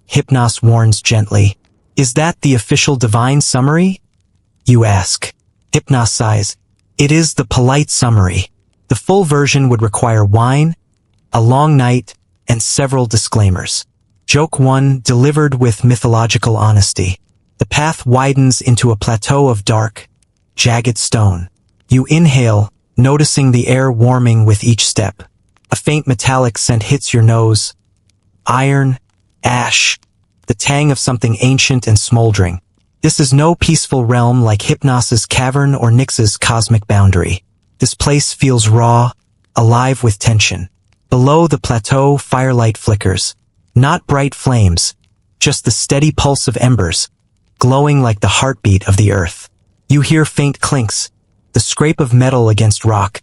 Hypnos warns gently. Is that the official divine summary? You ask. Hypnos sighs. It is the polite summary. The full version would require wine, a long night, and several disclaimers. Joke 1, delivered with mythological honesty. The path widens into a plateau of dark, jagged stone. You inhale, noticing the air warming with each step. A faint metallic scent hits your nose. Iron, ash, the tang of something ancient and smoldering. This is no peaceful realm like Hypnos's cavern or Nyx's cosmic boundary. This place feels raw, alive with tension. Below the plateau, firelight flickers. Not bright flames, just the steady pulse of embers, glowing like the heartbeat of the earth. You hear faint clinks, the scrape of metal against rock,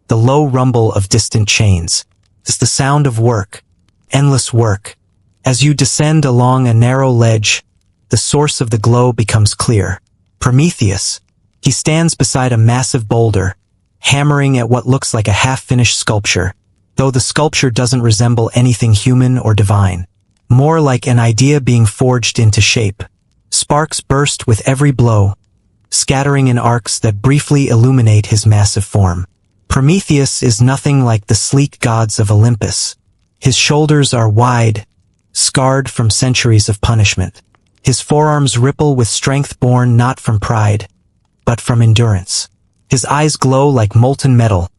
the low rumble of distant chains. It's the sound of work, endless work. As you descend along a narrow ledge, the source of the glow becomes clear. Prometheus. He stands beside a massive boulder, hammering at what looks like a half-finished sculpture, though the sculpture doesn't resemble anything human or divine. More like an idea being forged into shape. Sparks burst with every blow, scattering in arcs that briefly illuminate his massive form. Prometheus is nothing like the sleek gods of Olympus. His shoulders are wide, scarred from centuries of punishment. His forearms ripple with strength born not from pride, but from endurance. His eyes glow like molten metal,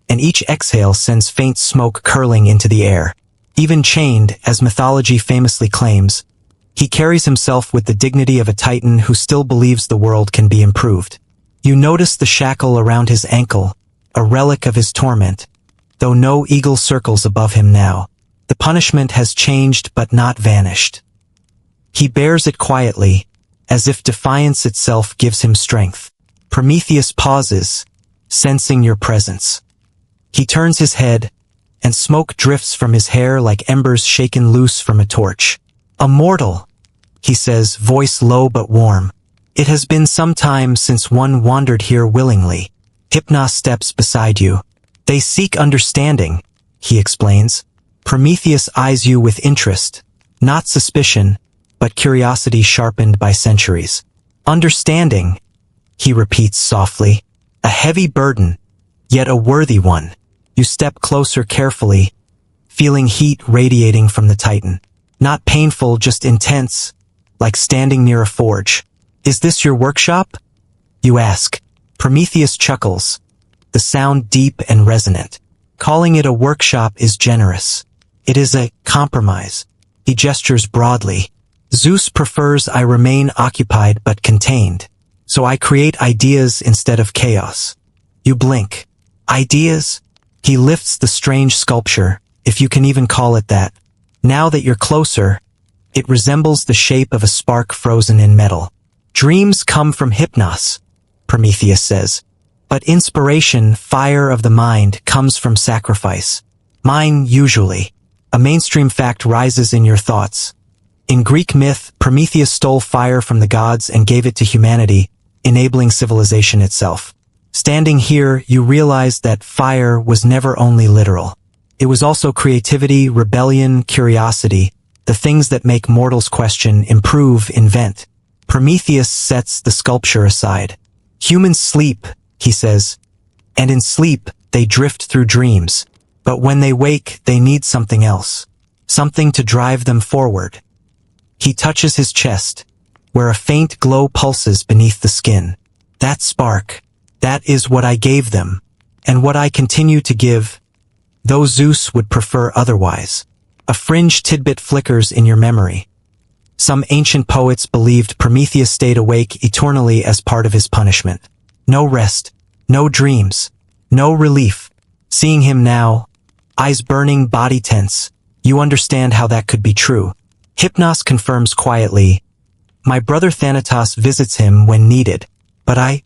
and each exhale sends faint smoke curling into the air. Even chained, as mythology famously claims, he carries himself with the dignity of a titan who still believes the world can be improved. You notice the shackle around his ankle, a relic of his torment, though no eagle circles above him now. The punishment has changed but not vanished. He bears it quietly, as if defiance itself gives him strength. Prometheus pauses, sensing your presence. He turns his head, and smoke drifts from his hair like embers shaken loose from a torch. "A mortal," he says, voice low but warm. "It has been some time since one wandered here willingly." Hypnos steps beside you. "They seek understanding," he explains. Prometheus eyes you with interest, not suspicion, but curiosity sharpened by centuries. "Understanding," he repeats softly. "A heavy burden, yet a worthy one." You step closer carefully, feeling heat radiating from the titan. Not painful, just intense, like standing near a forge. "Is this your workshop?" you ask. Prometheus chuckles, the sound deep and resonant. "Calling it a workshop is generous. It is a compromise." He gestures broadly. "Zeus prefers I remain occupied but contained, so I create ideas instead of chaos." You blink. "Ideas?" He lifts the strange sculpture, if you can even call it that. Now that you're closer, it resembles the shape of a spark frozen in metal. "Dreams come from Hypnos," Prometheus says. "But inspiration, fire of the mind, comes from sacrifice. Mine, usually." A mainstream fact rises in your thoughts. In Greek myth, Prometheus stole fire from the gods and gave it to humanity, enabling civilization itself. Standing here, you realize that fire was never only literal. It was also creativity, rebellion, curiosity, the things that make mortals question, improve, invent. Prometheus sets the sculpture aside. "Humans sleep," he says, "and in sleep, they drift through dreams. But when they wake, they need something else. Something to drive them forward." He touches his chest, where a faint glow pulses beneath the skin. "That spark, that is what I gave them, and what I continue to give, though Zeus would prefer otherwise." A fringe tidbit flickers in your memory. Some ancient poets believed Prometheus stayed awake eternally as part of his punishment. No rest, no dreams, no relief. Seeing him now, eyes burning, body tense, you understand how that could be true. Hypnos confirms quietly, "My brother Thanatos visits him when needed, but I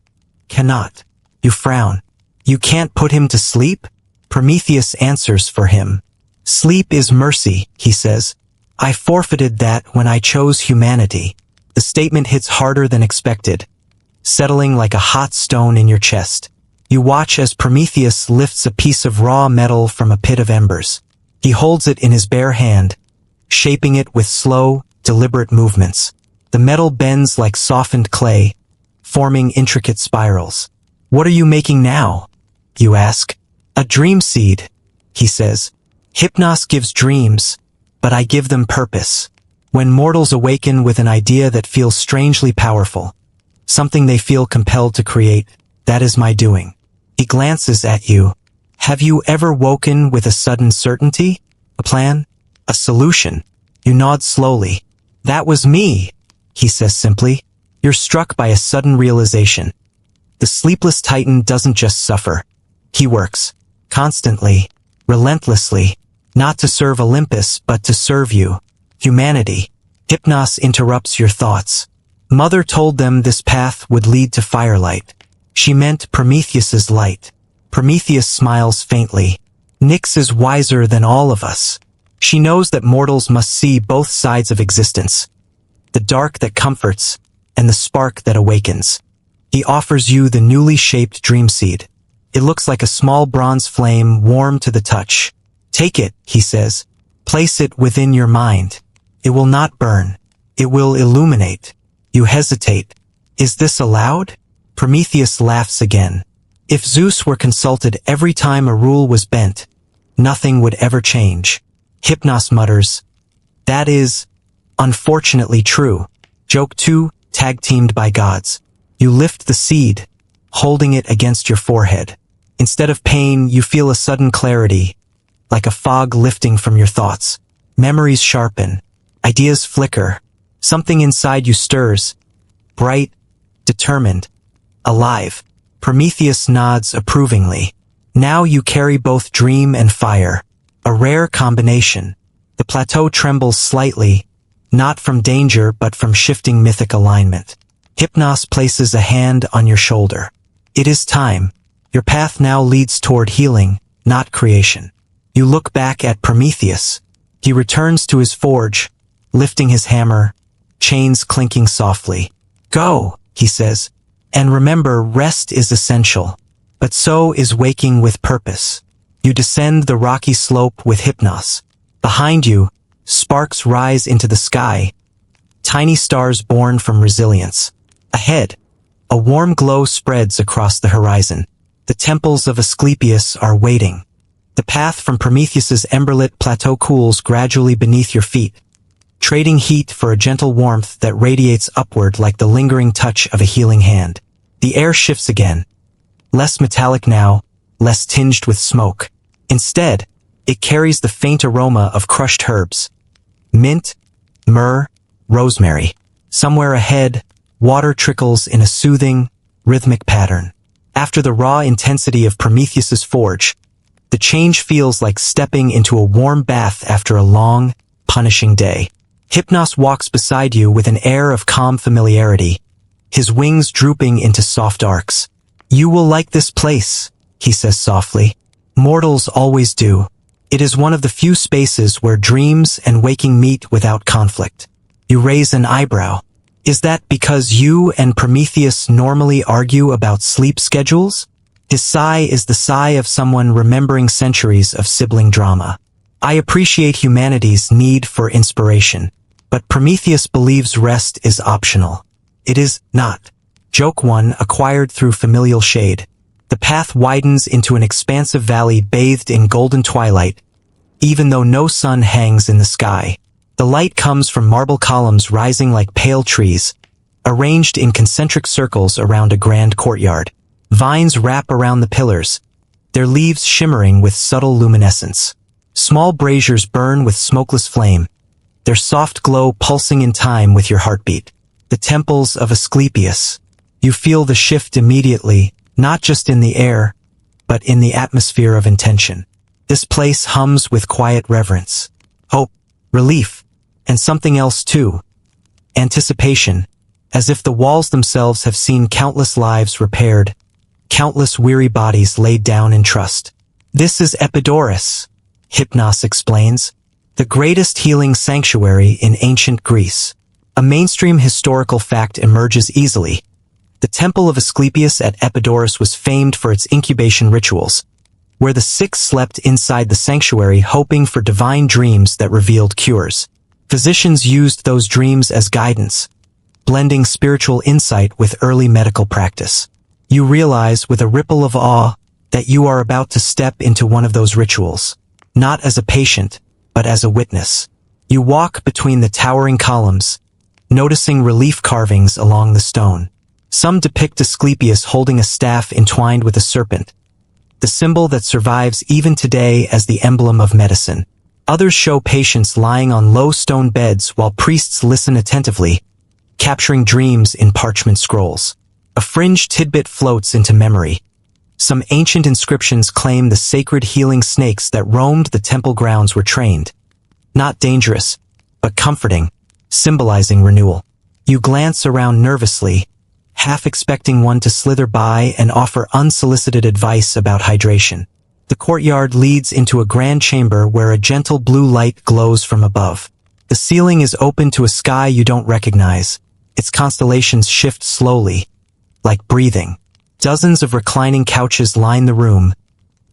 cannot." You frown. "You can't put him to sleep?" Prometheus answers for him. "Sleep is mercy," he says. "I forfeited that when I chose humanity." The statement hits harder than expected, settling like a hot stone in your chest. You watch as Prometheus lifts a piece of raw metal from a pit of embers. He holds it in his bare hand, shaping it with slow, deliberate movements. The metal bends like softened clay, forming intricate spirals. "What are you making now?" you ask. "A dream seed," he says. "Hypnos gives dreams, but I give them purpose. When mortals awaken with an idea that feels strangely powerful, something they feel compelled to create, that is my doing." He glances at you. "Have you ever woken with a sudden certainty? A plan? A solution?" You nod slowly. "That was me," he says simply. You're struck by a sudden realization. The sleepless titan doesn't just suffer. He works, constantly, relentlessly, not to serve Olympus but to serve you, humanity. Hypnos interrupts your thoughts. Mother told them this path would lead to firelight. She meant Prometheus's light. Prometheus smiles faintly. Nyx is wiser than all of us. She knows that mortals must see both sides of existence, the dark that comforts and the spark that awakens. He offers you the newly shaped dream seed. It looks like a small bronze flame, warm to the touch. Take it, he says. Place it within your mind. It will not burn. It will illuminate. You hesitate. Is this allowed? Prometheus laughs again. If Zeus were consulted every time a rule was bent, nothing would ever change. Hypnos mutters, That is, unfortunately true. Joke 2, tag-teamed by gods. You lift the seed, holding it against your forehead. Instead of pain, you feel a sudden clarity, like a fog lifting from your thoughts. Memories sharpen. Ideas flicker. Something inside you stirs. Bright, determined, alive. Prometheus nods approvingly. Now you carry both dream and fire. A rare combination. The plateau trembles slightly, not from danger but from shifting mythic alignment. Hypnos places a hand on your shoulder. It is time. Your path now leads toward healing, not creation. You look back at Prometheus. He returns to his forge, lifting his hammer, chains clinking softly. Go, he says, and remember, rest is essential, but so is waking with purpose. You descend the rocky slope with Hypnos. Behind you, sparks rise into the sky, tiny stars born from resilience. Ahead, a warm glow spreads across the horizon. The temples of Asclepius are waiting. The path from Prometheus's emberlit plateau cools gradually beneath your feet, trading heat for a gentle warmth that radiates upward like the lingering touch of a healing hand. The air shifts again, less metallic now, less tinged with smoke. Instead, it carries the faint aroma of crushed herbs. Mint, myrrh, rosemary. Somewhere ahead, water trickles in a soothing, rhythmic pattern. After the raw intensity of Prometheus's forge, the change feels like stepping into a warm bath after a long, punishing day. Hypnos walks beside you with an air of calm familiarity, his wings drooping into soft arcs. You will like this place, he says softly. Mortals always do. It is one of the few spaces where dreams and waking meet without conflict. You raise an eyebrow. Is that because you and Prometheus normally argue about sleep schedules? His sigh is the sigh of someone remembering centuries of sibling drama. I appreciate humanity's need for inspiration, but Prometheus believes rest is optional. It is not. Joke 1, acquired through familial shade. The path widens into an expansive valley bathed in golden twilight, even though no sun hangs in the sky. The light comes from marble columns rising like pale trees, arranged in concentric circles around a grand courtyard. Vines wrap around the pillars, their leaves shimmering with subtle luminescence. Small braziers burn with smokeless flame, their soft glow pulsing in time with your heartbeat. The temples of Asclepius. You feel the shift immediately, not just in the air, but in the atmosphere of intention. This place hums with quiet reverence, hope, relief, and something else too. Anticipation, as if the walls themselves have seen countless lives repaired, countless weary bodies laid down in trust. This is Epidaurus, Hypnos explains, the greatest healing sanctuary in ancient Greece. A mainstream historical fact emerges easily. The temple of Asclepius at Epidaurus was famed for its incubation rituals, where the sick slept inside the sanctuary hoping for divine dreams that revealed cures. Physicians used those dreams as guidance, blending spiritual insight with early medical practice. You realize with a ripple of awe that you are about to step into one of those rituals, not as a patient, but as a witness. You walk between the towering columns, noticing relief carvings along the stone. Some depict Asclepius holding a staff entwined with a serpent, the symbol that survives even today as the emblem of medicine. Others show patients lying on low stone beds while priests listen attentively, capturing dreams in parchment scrolls. A fringe tidbit floats into memory. Some ancient inscriptions claim the sacred healing snakes that roamed the temple grounds were trained. Not dangerous, but comforting, symbolizing renewal. You glance around nervously, half expecting one to slither by and offer unsolicited advice about hydration. The courtyard leads into a grand chamber where a gentle blue light glows from above. The ceiling is open to a sky you don't recognize. Its constellations shift slowly, like breathing. Dozens of reclining couches line the room,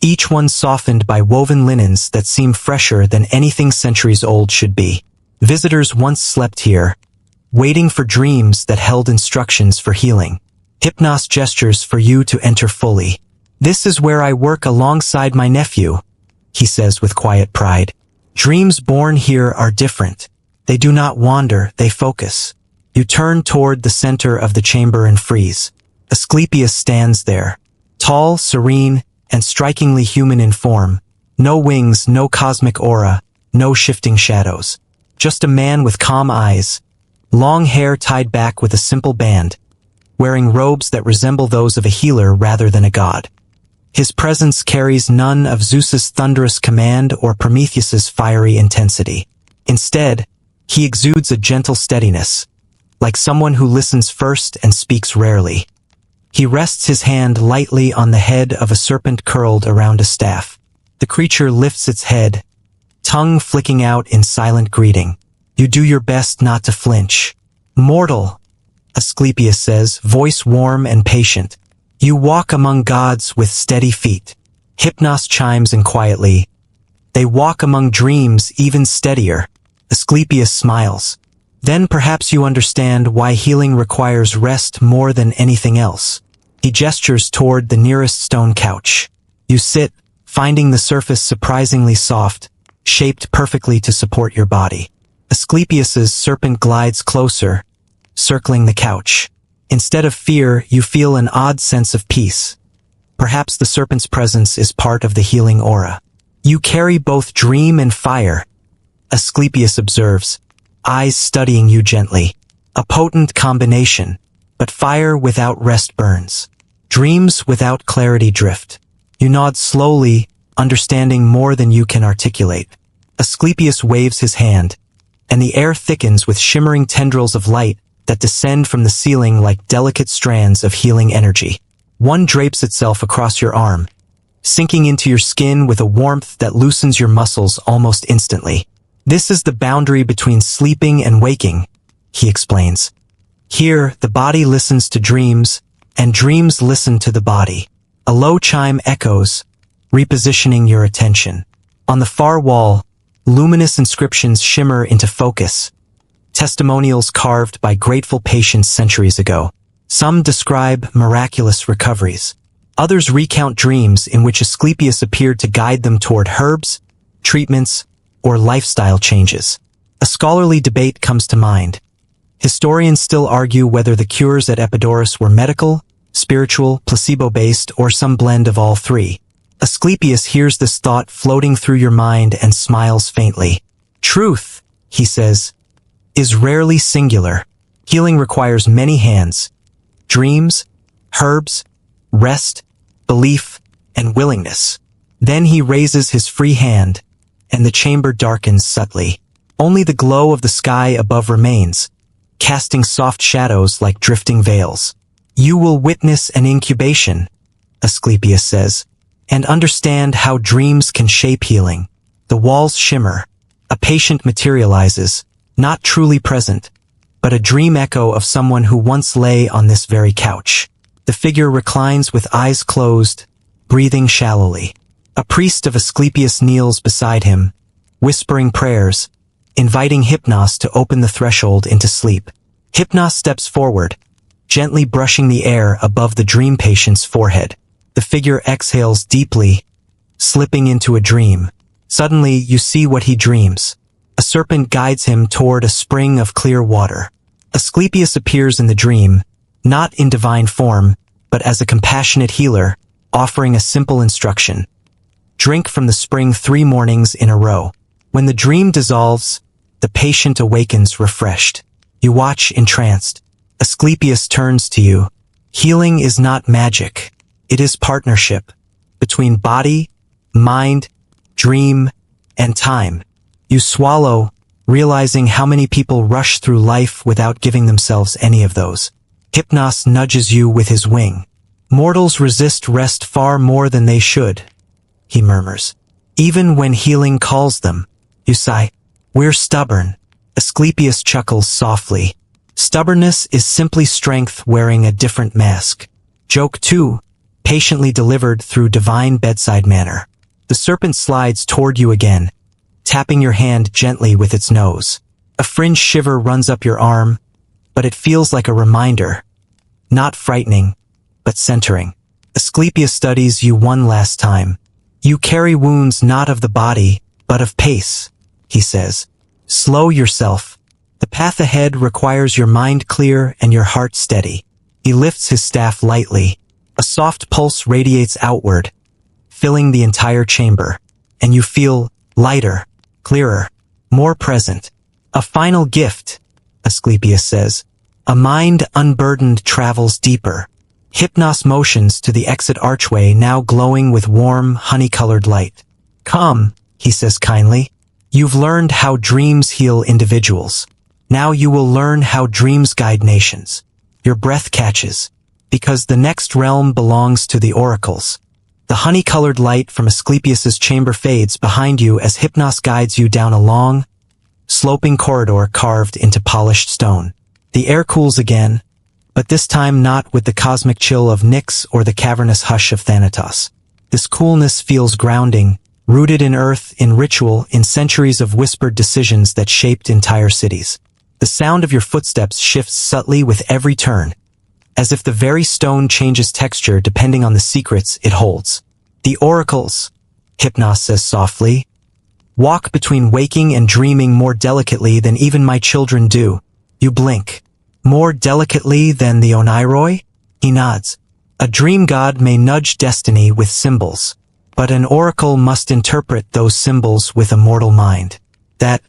each one softened by woven linens that seem fresher than anything centuries old should be. Visitors once slept here, waiting for dreams that held instructions for healing. Hypnos gestures for you to enter fully. This is where I work alongside my nephew, he says with quiet pride. Dreams born here are different. They do not wander, they focus. You turn toward the center of the chamber and freeze. Asclepius stands there, tall, serene, and strikingly human in form. No wings, no cosmic aura, no shifting shadows. Just a man with calm eyes, long hair tied back with a simple band, wearing robes that resemble those of a healer rather than a god. His presence carries none of Zeus's thunderous command or Prometheus's fiery intensity. Instead, he exudes a gentle steadiness, like someone who listens first and speaks rarely. He rests his hand lightly on the head of a serpent curled around a staff. The creature lifts its head, tongue flicking out in silent greeting. You do your best not to flinch. Mortal, Asclepius says, voice warm and patient. You walk among gods with steady feet. Hypnos chimes in quietly. They walk among dreams even steadier. Asclepius smiles. Then perhaps you understand why healing requires rest more than anything else. He gestures toward the nearest stone couch. You sit, finding the surface surprisingly soft, shaped perfectly to support your body. Asclepius's serpent glides closer, circling the couch. Instead of fear, you feel an odd sense of peace. Perhaps the serpent's presence is part of the healing aura. You carry both dream and fire, Asclepius observes, eyes studying you gently. A potent combination, but fire without rest burns. Dreams without clarity drift. You nod slowly, understanding more than you can articulate. Asclepius waves his hand, and the air thickens with shimmering tendrils of light that descend from the ceiling like delicate strands of healing energy. One drapes itself across your arm, sinking into your skin with a warmth that loosens your muscles almost instantly. This is the boundary between sleeping and waking, he explains. Here, the body listens to dreams, and dreams listen to the body. A low chime echoes, repositioning your attention. On the far wall, luminous inscriptions shimmer into focus, testimonials carved by grateful patients centuries ago. Some describe miraculous recoveries. Others recount dreams in which Asclepius appeared to guide them toward herbs, treatments, or lifestyle changes. A scholarly debate comes to mind. Historians still argue whether the cures at Epidaurus were medical, spiritual, placebo-based, or some blend of all three. Asclepius hears this thought floating through your mind and smiles faintly. Truth, he says, is rarely singular. Healing requires many hands. Dreams, herbs, rest, belief, and willingness. Then he raises his free hand, and the chamber darkens subtly. Only the glow of the sky above remains, casting soft shadows like drifting veils. You will witness an incubation, Asclepius says, and understand how dreams can shape healing. The walls shimmer. A patient materializes, not truly present, but a dream echo of someone who once lay on this very couch. The figure reclines with eyes closed, breathing shallowly. A priest of Asclepius kneels beside him, whispering prayers, inviting Hypnos to open the threshold into sleep. Hypnos steps forward, gently brushing the air above the dream patient's forehead. The figure exhales deeply, slipping into a dream. Suddenly, you see what he dreams. A serpent guides him toward a spring of clear water. Asclepius appears in the dream, not in divine form, but as a compassionate healer, offering a simple instruction. Drink from the spring 3 mornings in a row. When the dream dissolves, the patient awakens refreshed. You watch entranced. Asclepius turns to you. Healing is not magic. It is partnership between body, mind, dream, and time. You swallow, realizing how many people rush through life without giving themselves any of those. Hypnos nudges you with his wing. Mortals resist rest far more than they should, he murmurs. Even when healing calls them, you sigh. We're stubborn. Asclepius chuckles softly. Stubbornness is simply strength wearing a different mask. Joke 2, patiently delivered through divine bedside manner. The serpent slides toward you again, tapping your hand gently with its nose. A fringe shiver runs up your arm, but it feels like a reminder. Not frightening, but centering. Asclepius studies you one last time. You carry wounds not of the body, but of pace, he says. Slow yourself. The path ahead requires your mind clear and your heart steady. He lifts his staff lightly. A soft pulse radiates outward, filling the entire chamber, and you feel lighter, clearer, more present. A final gift, Asclepius says. A mind unburdened travels deeper. Hypnos motions to the exit archway, now glowing with warm, honey-colored light. Come, he says kindly. You've learned how dreams heal individuals. Now you will learn how dreams guide nations. Your breath catches, because the next realm belongs to the oracles. The honey-colored light from Asclepius's chamber fades behind you as Hypnos guides you down a long, sloping corridor carved into polished stone. The air cools again, but this time not with the cosmic chill of Nyx or the cavernous hush of Thanatos. This coolness feels grounding, rooted in earth, in ritual, in centuries of whispered decisions that shaped entire cities. The sound of your footsteps shifts subtly with every turn, as if the very stone changes texture depending on the secrets it holds. The oracles, Hypnos says softly, walk between waking and dreaming more delicately than even my children do. You blink. More delicately than the Oneiroi? He nods. A dream god may nudge destiny with symbols, but an oracle must interpret those symbols with a mortal mind. That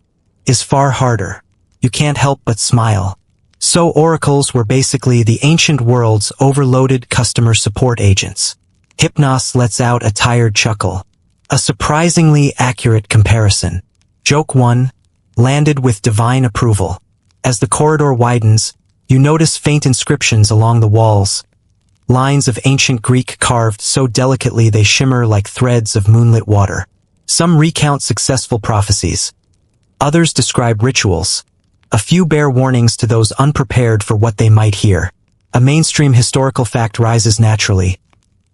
is far harder. You can't help but smile. So oracles were basically the ancient world's overloaded customer support agents. Hypnos lets out a tired chuckle. A surprisingly accurate comparison. Joke 1, landed with divine approval. As the corridor widens, you notice faint inscriptions along the walls. Lines of ancient Greek carved so delicately they shimmer like threads of moonlit water. Some recount successful prophecies. Others describe rituals. A few bear warnings to those unprepared for what they might hear. A mainstream historical fact rises naturally.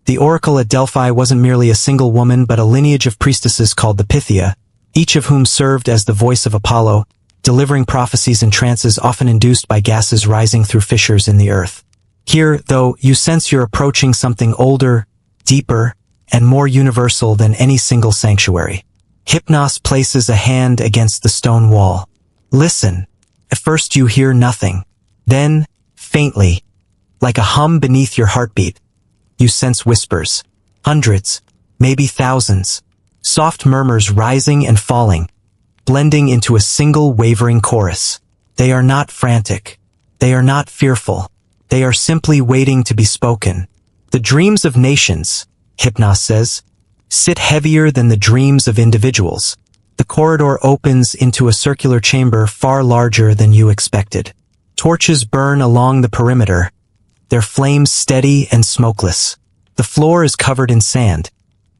The oracle at Delphi wasn't merely a single woman but a lineage of priestesses called the Pythia, each of whom served as the voice of Apollo, delivering prophecies and trances often induced by gases rising through fissures in the earth. Here, though, you sense you're approaching something older, deeper, and more universal than any single sanctuary. Hypnos places a hand against the stone wall. Listen. At first you hear nothing. Then, faintly, like a hum beneath your heartbeat, you sense whispers. Hundreds, maybe thousands. Soft murmurs rising and falling, blending into a single wavering chorus. They are not frantic. They are not fearful. They are simply waiting to be spoken. The dreams of nations, Hypnos says, sit heavier than the dreams of individuals. The corridor opens into a circular chamber far larger than you expected. Torches burn along the perimeter, their flames steady and smokeless. The floor is covered in sand,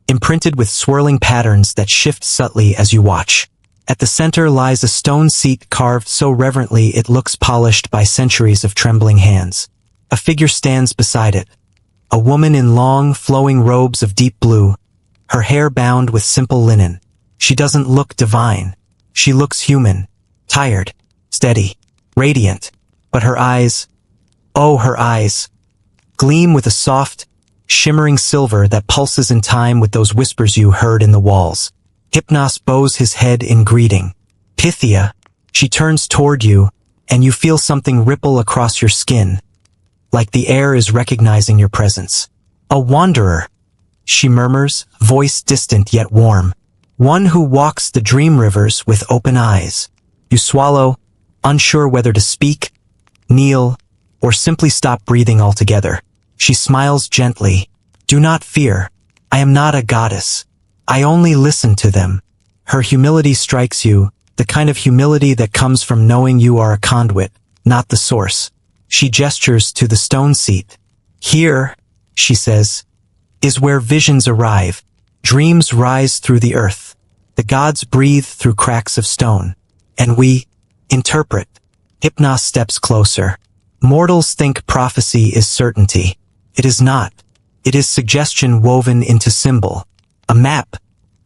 imprinted with swirling patterns that shift subtly as you watch. At the center lies a stone seat carved so reverently it looks polished by centuries of trembling hands. A figure stands beside it, a woman in long, flowing robes of deep blue, her hair bound with simple linen. She doesn't look divine. She looks human, tired, steady, radiant. But her eyes, oh, her eyes, gleam with a soft, shimmering silver that pulses in time with those whispers you heard in the walls. Hypnos bows his head in greeting. Pythia, she turns toward you, and you feel something ripple across your skin, like the air is recognizing your presence. A wanderer, she murmurs, voice distant yet warm. One who walks the dream rivers with open eyes. You swallow, unsure whether to speak, kneel, or simply stop breathing altogether. She smiles gently. Do not fear. I am not a goddess. I only listen to them. Her humility strikes you, the kind of humility that comes from knowing you are a conduit, not the source. She gestures to the stone seat. Here, she says, is where visions arrive. Dreams rise through the earth. The gods breathe through cracks of stone. And we interpret. Hypnos steps closer. Mortals think prophecy is certainty. It is not. It is suggestion woven into symbol. A map,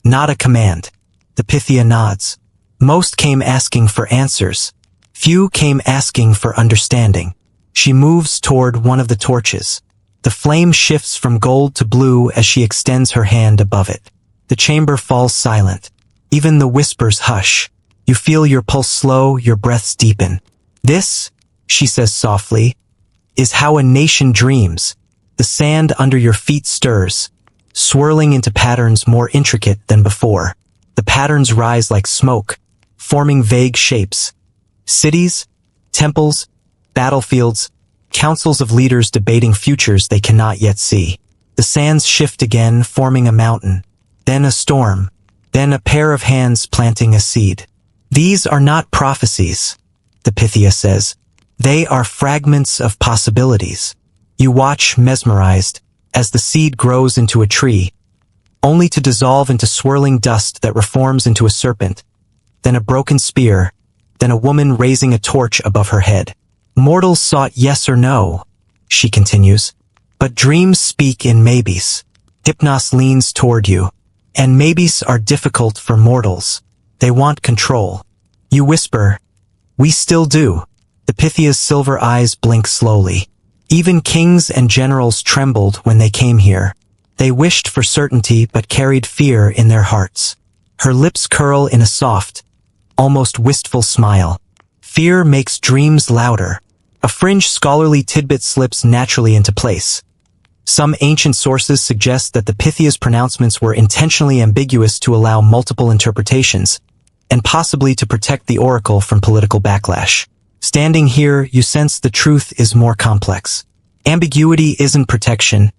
not a command. The Pythia nods. Most came asking for answers. Few came asking for understanding. She moves toward one of the torches. The flame shifts from gold to blue as she extends her hand above it. The chamber falls silent. Even the whispers hush. You feel your pulse slow, your breaths deepen. This, she says softly, is how a nation dreams. The sand under your feet stirs, swirling into patterns more intricate than before. The patterns rise like smoke, forming vague shapes. Cities, temples, battlefields, councils of leaders debating futures they cannot yet see. The sands shift again, forming a mountain, then a storm, then a pair of hands planting a seed. These are not prophecies, the Pythia says. They are fragments of possibilities. You watch, mesmerized, as the seed grows into a tree, only to dissolve into swirling dust that reforms into a serpent, then a broken spear, then a woman raising a torch above her head. Mortals sought yes or no, she continues, but dreams speak in maybes. Hypnos leans toward you, and maybes are difficult for mortals. They want control. You whisper, we still do. The Pythia's silver eyes blink slowly. Even kings and generals trembled when they came here. They wished for certainty but carried fear in their hearts. Her lips curl in a soft, almost wistful smile. Fear makes dreams louder. A fringe scholarly tidbit slips naturally into place. Some ancient sources suggest that the Pythia's pronouncements were intentionally ambiguous to allow multiple interpretations, and possibly to protect the oracle from political backlash. Standing here, you sense the truth is more complex. Ambiguity isn't protection,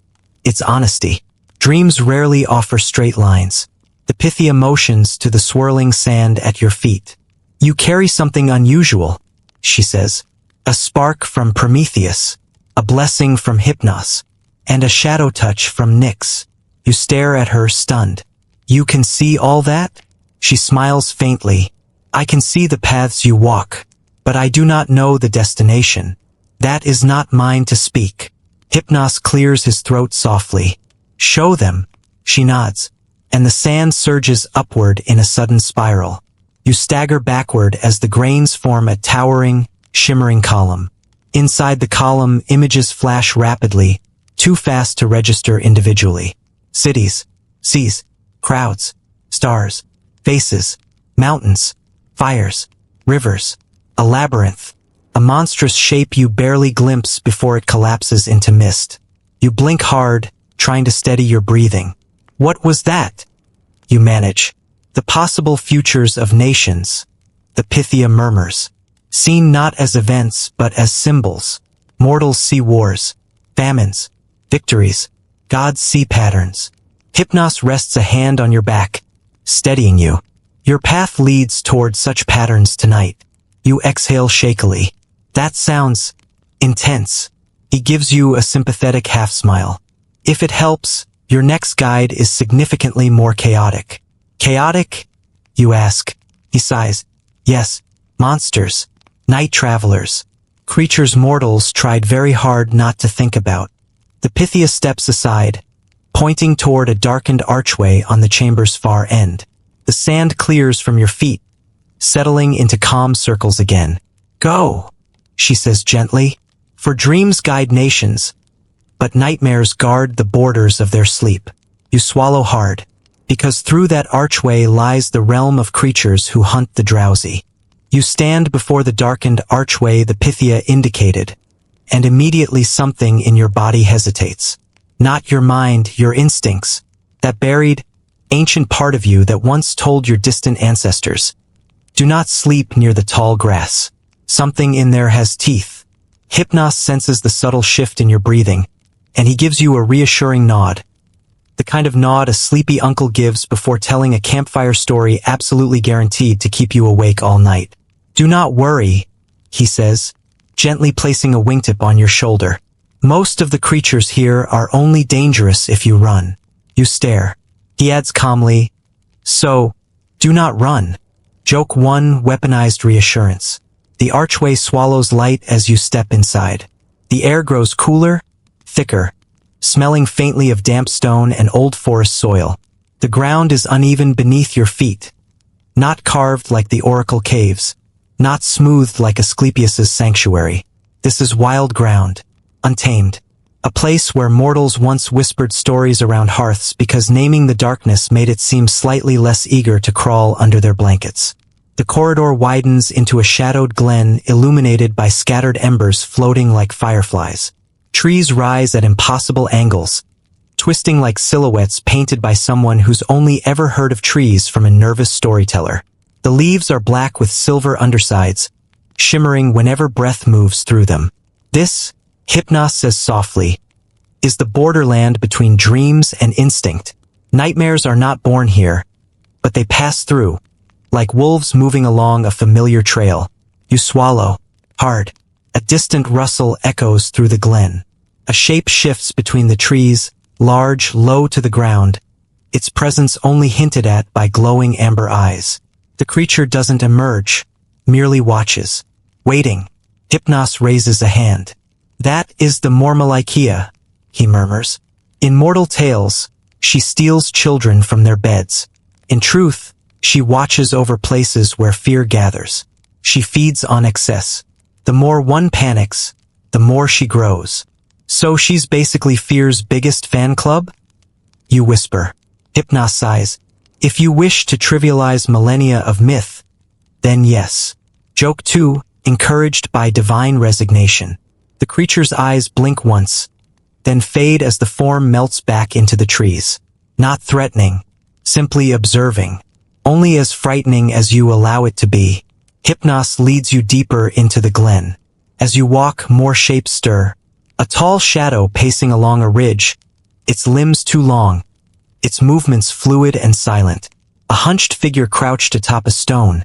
it's honesty. Dreams rarely offer straight lines. The Pythia motions to the swirling sand at your feet. You carry something unusual, she says. A spark from Prometheus, a blessing from Hypnos, and a shadow touch from Nyx. You stare at her, stunned. You can see all that? She smiles faintly. I can see the paths you walk, but I do not know the destination. That is not mine to speak. Hypnos clears his throat softly. Show them. She nods, and the sand surges upward in a sudden spiral. You stagger backward as the grains form a towering, shimmering column. Inside the column, images flash rapidly, too fast to register individually. Cities, seas, crowds, stars, faces, mountains, fires, rivers, a labyrinth, a monstrous shape you barely glimpse before it collapses into mist. You blink hard, trying to steady your breathing. What was that? You manage. The possible futures of nations. The Pythia murmurs. Seen not as events, but as symbols. Mortals see wars, famines, victories. Gods see patterns. Hypnos rests a hand on your back, steadying you. Your path leads toward such patterns tonight. You exhale shakily. That sounds intense. He gives you a sympathetic half-smile. If it helps, your next guide is significantly more chaotic. Chaotic? You ask. He sighs. Yes, monsters, night travelers, creatures mortals tried very hard not to think about. The Pythia steps aside, pointing toward a darkened archway on the chamber's far end. The sand clears from your feet, settling into calm circles again. Go, she says gently, for dreams guide nations, but nightmares guard the borders of their sleep. You swallow hard, because through that archway lies the realm of creatures who hunt the drowsy. You stand before the darkened archway the Pythia indicated, and immediately something in your body hesitates. Not your mind, your instincts, that buried, ancient part of you that once told your distant ancestors, do not sleep near the tall grass. Something in there has teeth. Hypnos senses the subtle shift in your breathing, and he gives you a reassuring nod. The kind of nod a sleepy uncle gives before telling a campfire story absolutely guaranteed to keep you awake all night. Do not worry, he says, gently placing a wingtip on your shoulder. Most of the creatures here are only dangerous if you run. You stare. He adds calmly, so, do not run. Joke 1, weaponized reassurance. The archway swallows light as you step inside. The air grows cooler, thicker, smelling faintly of damp stone and old forest soil. The ground is uneven beneath your feet, not carved like the oracle caves, not smoothed like Asclepius's sanctuary. This is wild ground, untamed, a place where mortals once whispered stories around hearths because naming the darkness made it seem slightly less eager to crawl under their blankets. The corridor widens into a shadowed glen illuminated by scattered embers floating like fireflies. Trees rise at impossible angles, twisting like silhouettes painted by someone who's only ever heard of trees from a nervous storyteller. The leaves are black with silver undersides, shimmering whenever breath moves through them. This, Hypnos says softly, is the borderland between dreams and instinct. Nightmares are not born here, but they pass through, like wolves moving along a familiar trail. You swallow, hard. A distant rustle echoes through the glen. A shape shifts between the trees, large, low to the ground, its presence only hinted at by glowing amber eyes. The creature doesn't emerge, merely watches. Waiting, Hypnos raises a hand. That is the Mormalaikeia, he murmurs. In mortal tales, she steals children from their beds. In truth, she watches over places where fear gathers. She feeds on excess. The more one panics, the more she grows. So she's basically fear's biggest fan club? You whisper. Hypnos sighs. If you wish to trivialize millennia of myth, then yes. Joke 2, encouraged by divine resignation. The creature's eyes blink once, then fade as the form melts back into the trees. Not threatening, simply observing. Only as frightening as you allow it to be. Hypnos leads you deeper into the glen. As you walk, more shapes stir. A tall shadow pacing along a ridge, its limbs too long, its movements fluid and silent. A hunched figure crouched atop a stone,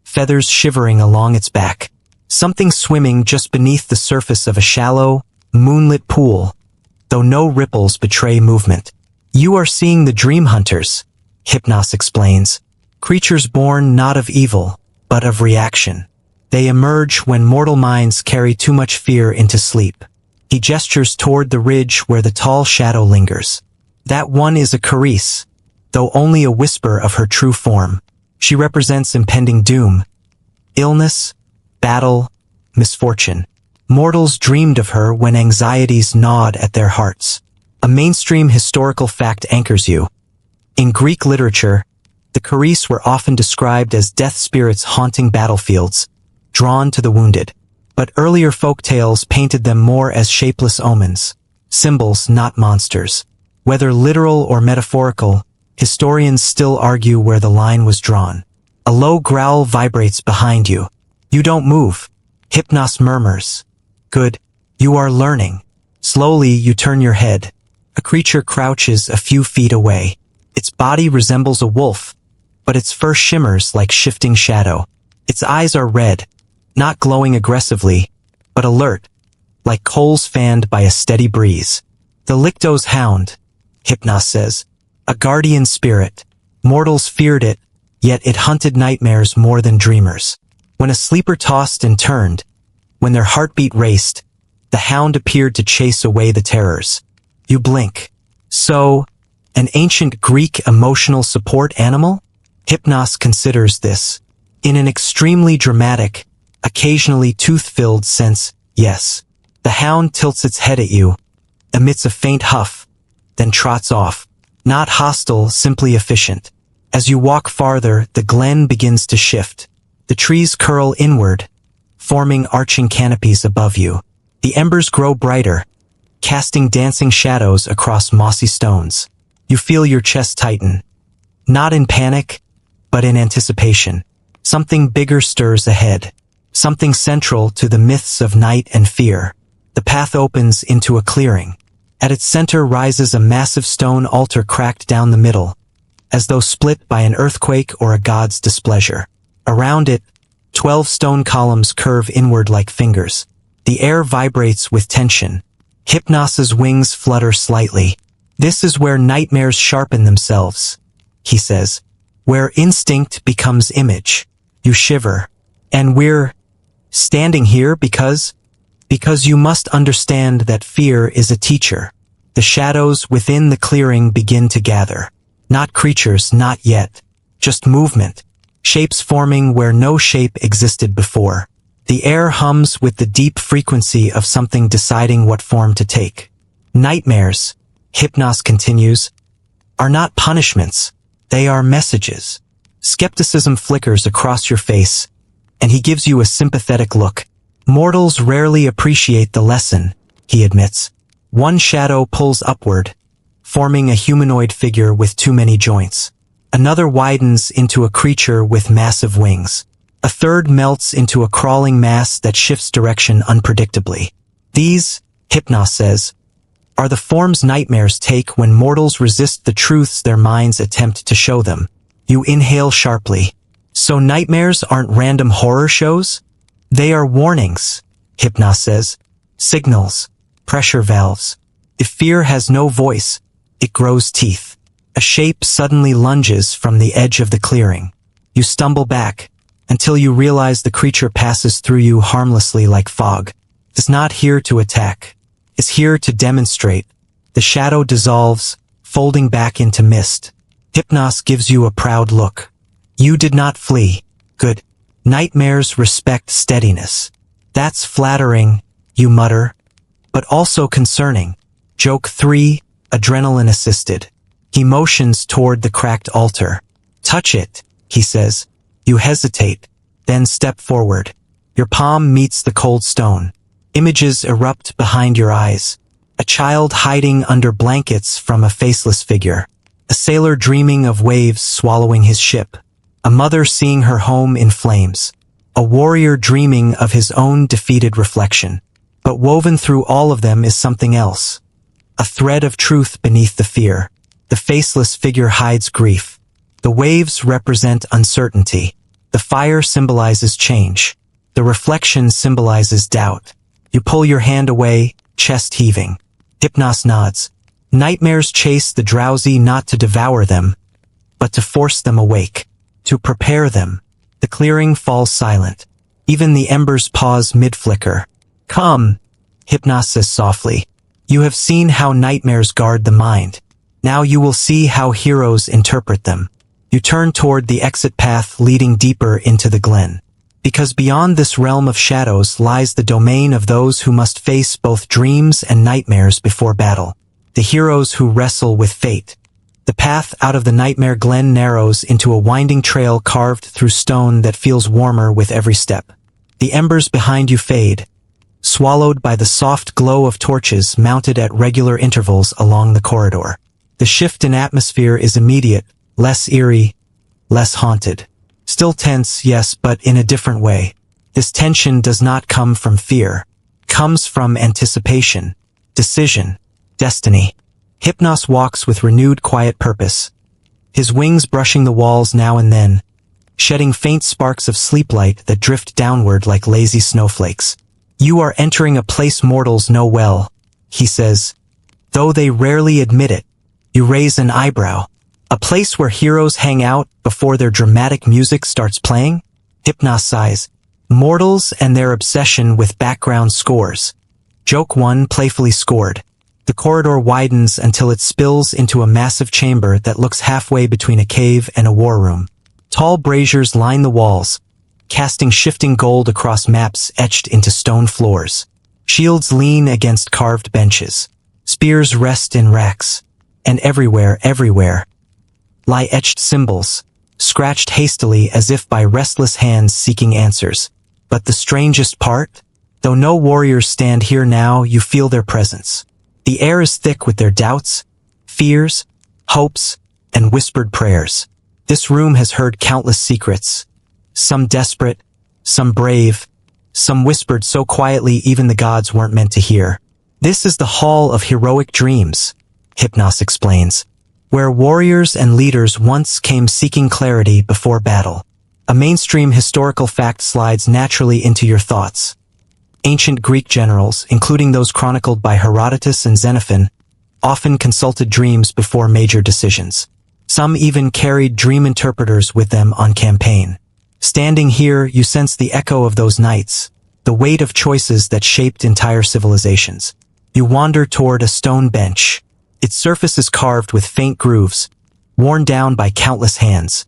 feathers shivering along its back. Something swimming just beneath the surface of a shallow, moonlit pool, though no ripples betray movement. You are seeing the dream hunters, Hypnos explains. Creatures born not of evil, but of reaction. They emerge when mortal minds carry too much fear into sleep. He gestures toward the ridge where the tall shadow lingers. That one is a Carice, though only a whisper of her true form. She represents impending doom, illness, battle, misfortune. Mortals dreamed of her when anxieties gnawed at their hearts. A mainstream historical fact anchors you. In Greek literature, the Carice were often described as death spirits haunting battlefields, drawn to the wounded. But earlier folk tales painted them more as shapeless omens, symbols not monsters. Whether literal or metaphorical, historians still argue where the line was drawn. A low growl vibrates behind you. You don't move. Hypnos murmurs. Good. You are learning. Slowly you turn your head. A creature crouches a few feet away. Its body resembles a wolf, but its fur shimmers like shifting shadow. Its eyes are red, not glowing aggressively, but alert, like coals fanned by a steady breeze. The Lictos hound, Hypnos says, a guardian spirit. Mortals feared it, yet it hunted nightmares more than dreamers. When a sleeper tossed and turned, when their heartbeat raced, the hound appeared to chase away the terrors. You blink. So, an ancient Greek emotional support animal? Hypnos considers this. In an extremely dramatic, occasionally tooth-filled sense, yes. The hound tilts its head at you, emits a faint huff, then trots off. Not hostile, simply efficient. As you walk farther, the glen begins to shift. The trees curl inward, forming arching canopies above you. The embers grow brighter, casting dancing shadows across mossy stones. You feel your chest tighten. Not in panic, but in anticipation. Something bigger stirs ahead. Something central to the myths of night and fear. The path opens into a clearing. At its center rises a massive stone altar cracked down the middle, as though split by an earthquake or a god's displeasure. Around it, 12 stone columns curve inward like fingers. The air vibrates with tension. Hypnos's wings flutter slightly. This is where nightmares sharpen themselves, he says. Where instinct becomes image. You shiver. And we're standing here because you must understand that fear is a teacher. The shadows within the clearing begin to gather. Not creatures, not yet. Just movement. Shapes forming where no shape existed before. The air hums with the deep frequency of something deciding what form to take. Nightmares, Hypnos continues, are not punishments. They are messages. Skepticism flickers across your face, and he gives you a sympathetic look. Mortals rarely appreciate the lesson, he admits. One shadow pulls upward, forming a humanoid figure with too many joints. Another widens into a creature with massive wings. A third melts into a crawling mass that shifts direction unpredictably. These, Hypnos says, are the forms nightmares take when mortals resist the truths their minds attempt to show them. You inhale sharply. So nightmares aren't random horror shows? They are warnings, Hypnos says. Signals. Pressure valves. If fear has no voice, it grows teeth. A shape suddenly lunges from the edge of the clearing. You stumble back, until you realize the creature passes through you harmlessly like fog. It's not here to attack. It's here to demonstrate. The shadow dissolves, folding back into mist. Hypnos gives you a proud look. You did not flee. Good. Nightmares respect steadiness. That's flattering, you mutter, but also concerning. Joke 3, adrenaline assisted. He motions toward the cracked altar. Touch it, he says. You hesitate, then step forward. Your palm meets the cold stone. Images erupt behind your eyes. A child hiding under blankets from a faceless figure. A sailor dreaming of waves swallowing his ship. A mother seeing her home in flames. A warrior dreaming of his own defeated reflection. But woven through all of them is something else. A thread of truth beneath the fear. The faceless figure hides grief. The waves represent uncertainty. The fire symbolizes change. The reflection symbolizes doubt. You pull your hand away, chest heaving. Hypnos nods. Nightmares chase the drowsy not to devour them, but to force them awake. To prepare them. The clearing falls silent. Even the embers pause mid-flicker. Come, Hypnos says softly. You have seen how nightmares guard the mind. Now you will see how heroes interpret them. You turn toward the exit path leading deeper into the glen. Because beyond this realm of shadows lies the domain of those who must face both dreams and nightmares before battle. The heroes who wrestle with fate. The path out of the nightmare glen narrows into a winding trail carved through stone that feels warmer with every step. The embers behind you fade, swallowed by the soft glow of torches mounted at regular intervals along the corridor. The shift in atmosphere is immediate, less eerie, less haunted. Still tense, yes, but in a different way. This tension does not come from fear. It comes from anticipation, decision, destiny. Hypnos walks with renewed quiet purpose, his wings brushing the walls now and then, shedding faint sparks of sleep light that drift downward like lazy snowflakes. You are entering a place mortals know well, he says, though they rarely admit it. You raise an eyebrow. A place where heroes hang out before their dramatic music starts playing? Hypnos sighs. Mortals and their obsession with background scores. Joke 1 playfully scored. The corridor widens until it spills into a massive chamber that looks halfway between a cave and a war room. Tall braziers line the walls, casting shifting gold across maps etched into stone floors. Shields lean against carved benches. Spears rest in racks. And everywhere, lie etched symbols, scratched hastily as if by restless hands seeking answers. But the strangest part? Though no warriors stand here now, you feel their presence. The air is thick with their doubts, fears, hopes, and whispered prayers. This room has heard countless secrets. Some desperate, some brave, some whispered so quietly even the gods weren't meant to hear. This is the Hall of Heroic Dreams, Hypnos explains, where warriors and leaders once came seeking clarity before battle. A mainstream historical fact slides naturally into your thoughts. Ancient Greek generals, including those chronicled by Herodotus and Xenophon, often consulted dreams before major decisions. Some even carried dream interpreters with them on campaign. Standing here, you sense the echo of those nights, the weight of choices that shaped entire civilizations. You wander toward a stone bench. Its surface is carved with faint grooves, worn down by countless hands.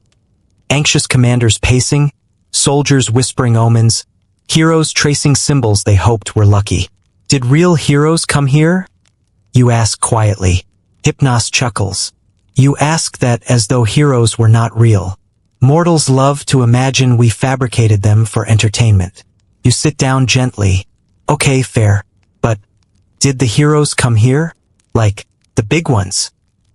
Anxious commanders pacing, soldiers whispering omens, heroes tracing symbols they hoped were lucky. Did real heroes come here? You ask quietly. Hypnos chuckles. You ask that as though heroes were not real. Mortals love to imagine we fabricated them for entertainment. You sit down gently. Okay, fair. But did the heroes come here? Like, the big ones?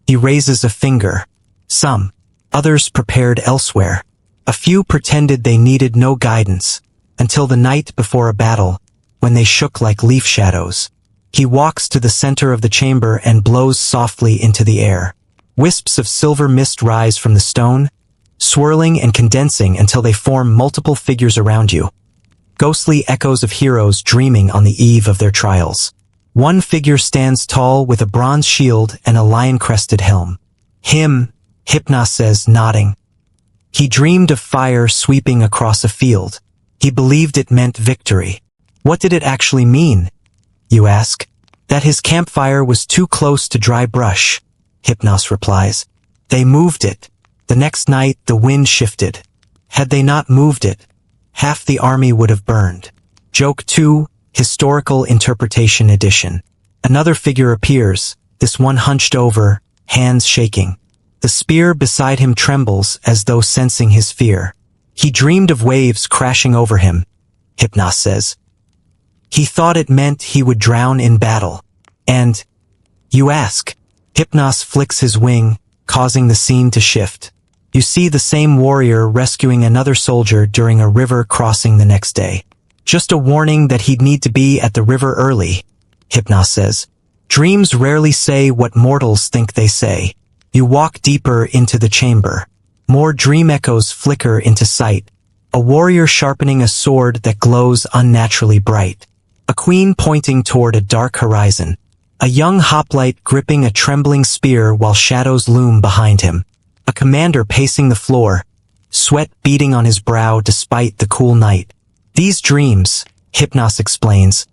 He raises a finger. Some. Others prepared elsewhere. A few pretended they needed no guidance, until the night before a battle, when they shook like leaf shadows. He walks to the center of the chamber and blows softly into the air. Wisps of silver mist rise from the stone, swirling and condensing until they form multiple figures around you. Ghostly echoes of heroes dreaming on the eve of their trials. One figure stands tall with a bronze shield and a lion-crested helm. Him, Hypnos says, nodding. He dreamed of fire sweeping across a field. He believed it meant victory. What did it actually mean? You ask. That his campfire was too close to dry brush, Hypnos replies. They moved it. The next night the wind shifted. Had they not moved it, half the army would have burned. Joke 2, Historical Interpretation Edition. Another figure appears, this one hunched over, hands shaking. The spear beside him trembles as though sensing his fear. He dreamed of waves crashing over him, Hypnos says. He thought it meant he would drown in battle. And, you ask. Hypnos flicks his wing, causing the scene to shift. You see the same warrior rescuing another soldier during a river crossing the next day. Just a warning that he'd need to be at the river early, Hypnos says. Dreams rarely say what mortals think they say. You walk deeper into the chamber. More dream echoes flicker into sight. A warrior sharpening a sword that glows unnaturally bright. A queen pointing toward a dark horizon. A young hoplite gripping a trembling spear while shadows loom behind him. A commander pacing the floor, sweat beading on his brow despite the cool night. These dreams, Hypnos explains,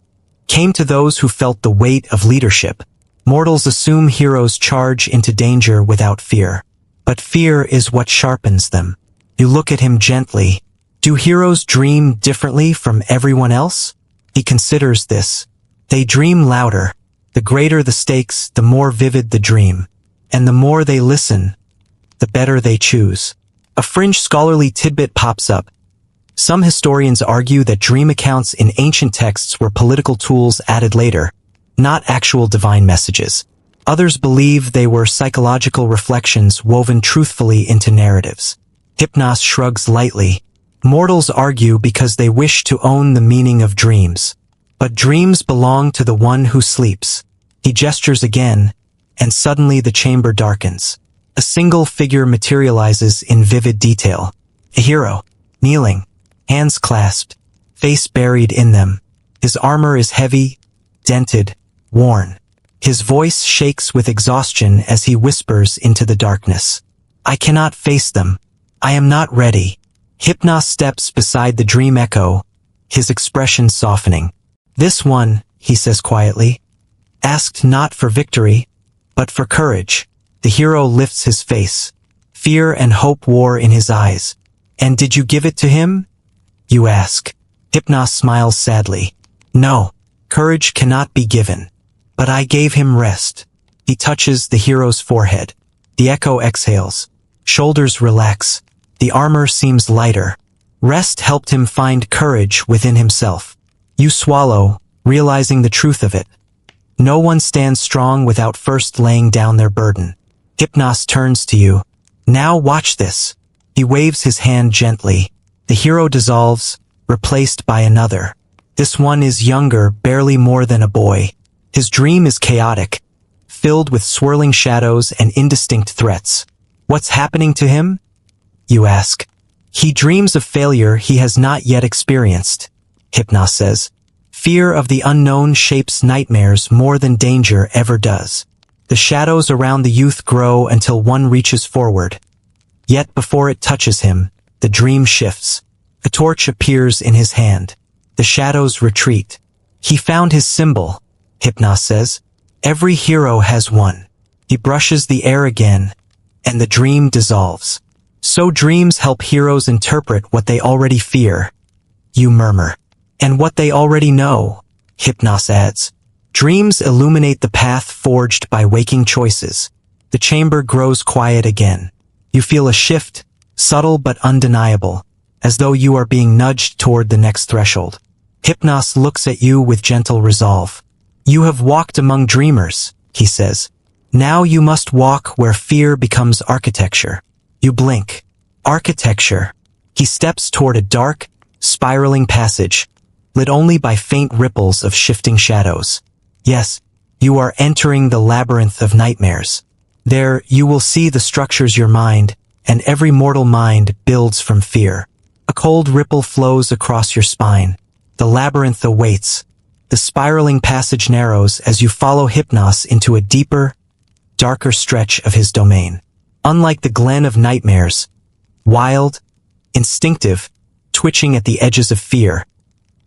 came to those who felt the weight of leadership. Mortals assume heroes charge into danger without fear. But fear is what sharpens them. You look at him gently. Do heroes dream differently from everyone else? He considers this. They dream louder. The greater the stakes, the more vivid the dream. And the more they listen, the better they choose. A fringe scholarly tidbit pops up. Some historians argue that dream accounts in ancient texts were political tools added later, not actual divine messages. Others believe they were psychological reflections woven truthfully into narratives. Hypnos shrugs lightly. Mortals argue because they wish to own the meaning of dreams. But dreams belong to the one who sleeps. He gestures again, and suddenly the chamber darkens. A single figure materializes in vivid detail. A hero, kneeling, hands clasped, face buried in them. His armor is heavy, dented, worn. His voice shakes with exhaustion as he whispers into the darkness. I cannot face them. I am not ready. Hypnos steps beside the dream echo, his expression softening. This one, he says quietly, asked not for victory, but for courage. The hero lifts his face. Fear and hope war in his eyes. And did you give it to him? You ask. Hypnos smiles sadly. No, courage cannot be given. But I gave him rest. He touches the hero's forehead. The echo exhales. Shoulders relax. The armor seems lighter. Rest helped him find courage within himself. You swallow, realizing the truth of it. No one stands strong without first laying down their burden. Hypnos turns to you. Now watch this. He waves his hand gently. The hero dissolves, replaced by another. This one is younger, barely more than a boy. His dream is chaotic, filled with swirling shadows and indistinct threats. What's happening to him? You ask. He dreams of failure he has not yet experienced, Hypnos says. Fear of the unknown shapes nightmares more than danger ever does. The shadows around the youth grow until one reaches forward. Yet before it touches him, the dream shifts. A torch appears in his hand. The shadows retreat. He found his symbol, Hypnos says. Every hero has one. He brushes the air again, and the dream dissolves. So dreams help heroes interpret what they already fear. You murmur. And what they already know, Hypnos adds. Dreams illuminate the path forged by waking choices. The chamber grows quiet again. You feel a shift, subtle but undeniable, as though you are being nudged toward the next threshold. Hypnos looks at you with gentle resolve. You have walked among dreamers, he says. Now you must walk where fear becomes architecture. You blink. Architecture. He steps toward a dark, spiraling passage, lit only by faint ripples of shifting shadows. Yes, you are entering the labyrinth of nightmares. There you will see the structures your mind, and every mortal mind builds from fear. A cold ripple flows across your spine. The labyrinth awaits. The spiraling passage narrows as you follow Hypnos into a deeper, darker stretch of his domain. Unlike the glen of nightmares, wild, instinctive, twitching at the edges of fear,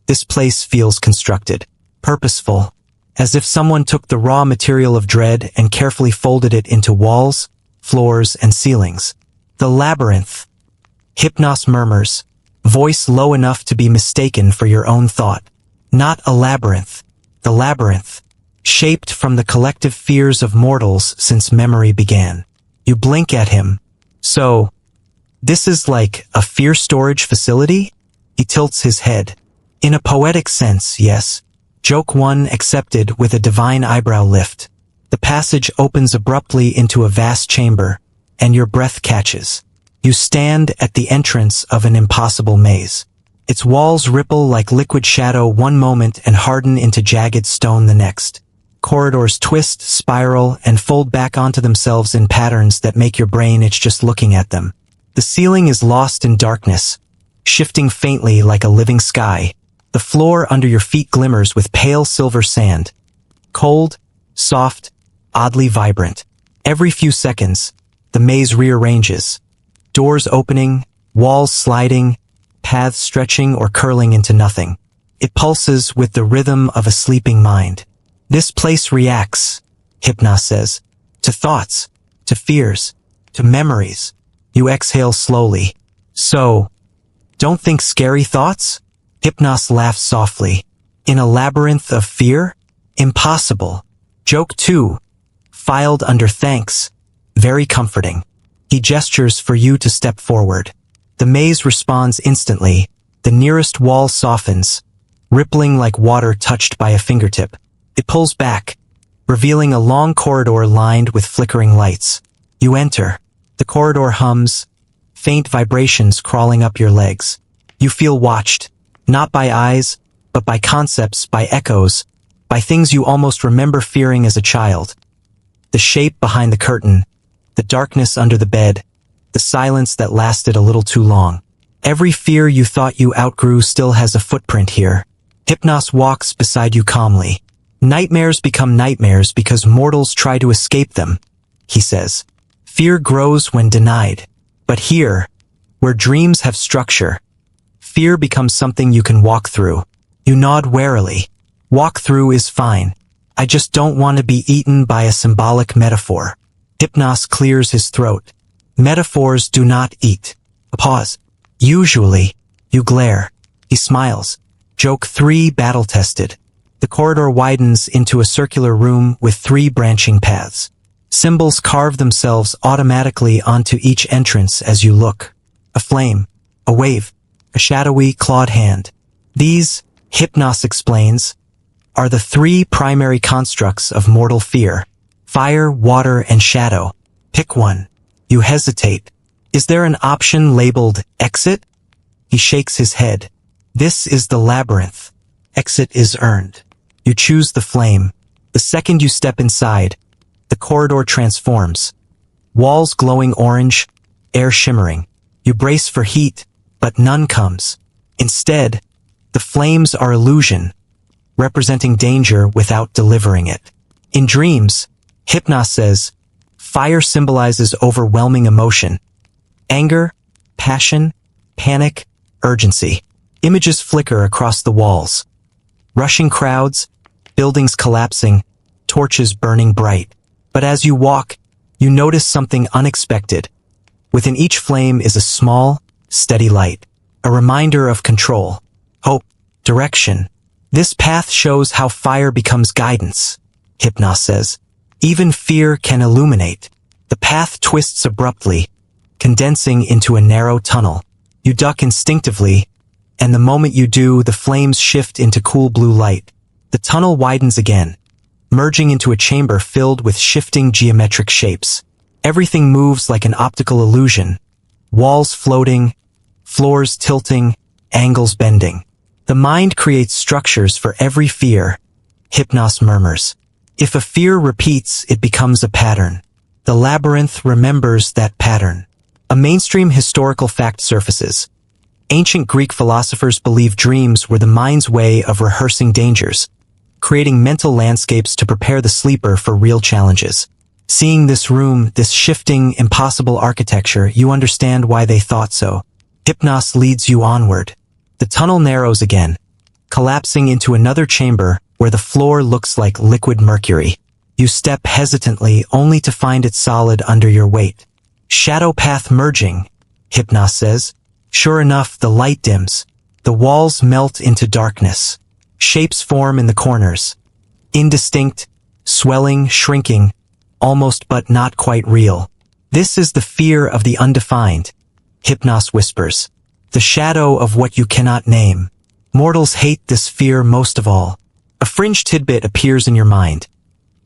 this place feels constructed, purposeful, as if someone took the raw material of dread and carefully folded it into walls, floors, and ceilings. The labyrinth. Hypnos murmurs, voice low enough to be mistaken for your own thought. Not a labyrinth. The labyrinth, shaped from the collective fears of mortals since memory began. You blink at him. So, this is like a fear storage facility? He tilts his head. In a poetic sense, yes. Joke one accepted with a divine eyebrow lift. The passage opens abruptly into a vast chamber, and your breath catches. You stand at the entrance of an impossible maze. Its walls ripple like liquid shadow one moment and harden into jagged stone the next. Corridors twist, spiral, and fold back onto themselves in patterns that make your brain itch just looking at them. The ceiling is lost in darkness, shifting faintly like a living sky. The floor under your feet glimmers with pale silver sand. Cold, soft, oddly vibrant. Every few seconds, the maze rearranges. Doors opening, walls sliding, paths stretching or curling into nothing. It pulses with the rhythm of a sleeping mind. This place reacts, Hypnos says, to thoughts, to fears, to memories. You exhale slowly. So, don't think scary thoughts? Hypnos laughs softly. In a labyrinth of fear? Impossible. Joke 2. Filed under thanks. Very comforting. He gestures for you to step forward. The maze responds instantly. The nearest wall softens, rippling like water touched by a fingertip. It pulls back, revealing a long corridor lined with flickering lights. You enter. The corridor hums, faint vibrations crawling up your legs. You feel watched, not by eyes, but by concepts, by echoes, by things you almost remember fearing as a child. The shape behind the curtain, the darkness under the bed, the silence that lasted a little too long. Every fear you thought you outgrew still has a footprint here. Hypnos walks beside you calmly. Nightmares become nightmares because mortals try to escape them, he says. Fear grows when denied. But here, where dreams have structure, fear becomes something you can walk through. You nod warily. Walk through is fine. I just don't want to be eaten by a symbolic metaphor. Hypnos clears his throat. Metaphors do not eat. A pause. Usually, you glare. He smiles. Joke 3 battle-tested. The corridor widens into a circular room with 3 branching paths. Symbols carve themselves automatically onto each entrance as you look. A flame, a wave, a shadowy, clawed hand. These, Hypnos explains, are the 3 primary constructs of mortal fear. Fire, water, and shadow. Pick one. You hesitate. Is there an option labeled exit? He shakes his head. This is the labyrinth. Exit is earned. You choose the flame. The second you step inside, the corridor transforms. Walls glowing orange, air shimmering. You brace for heat, but none comes. Instead, the flames are illusion, representing danger without delivering it. In dreams, Hypnos says, fire symbolizes overwhelming emotion. Anger, passion, panic, urgency. Images flicker across the walls. Rushing crowds, buildings collapsing, torches burning bright. But as you walk, you notice something unexpected. Within each flame is a small, steady light, a reminder of control, hope, direction. This path shows how fire becomes guidance, Hypnos says. Even fear can illuminate. The path twists abruptly, condensing into a narrow tunnel. You duck instinctively, and the moment you do, the flames shift into cool blue light. The tunnel widens again, merging into a chamber filled with shifting geometric shapes. Everything moves like an optical illusion. Walls floating, floors tilting, angles bending. The mind creates structures for every fear, Hypnos murmurs. If a fear repeats, it becomes a pattern. The labyrinth remembers that pattern. A mainstream historical fact surfaces. Ancient Greek philosophers believed dreams were the mind's way of rehearsing dangers, creating mental landscapes to prepare the sleeper for real challenges. Seeing this room, this shifting, impossible architecture, you understand why they thought so. Hypnos leads you onward. The tunnel narrows again, collapsing into another chamber where the floor looks like liquid mercury. You step hesitantly, only to find it solid under your weight. Shadow path merging, Hypnos says. Sure enough, the light dims. The walls melt into darkness. Shapes form in the corners. Indistinct, swelling, shrinking, almost but not quite real. This is the fear of the undefined, Hypnos whispers. The shadow of what you cannot name. Mortals hate this fear most of all. A fringe tidbit appears in your mind.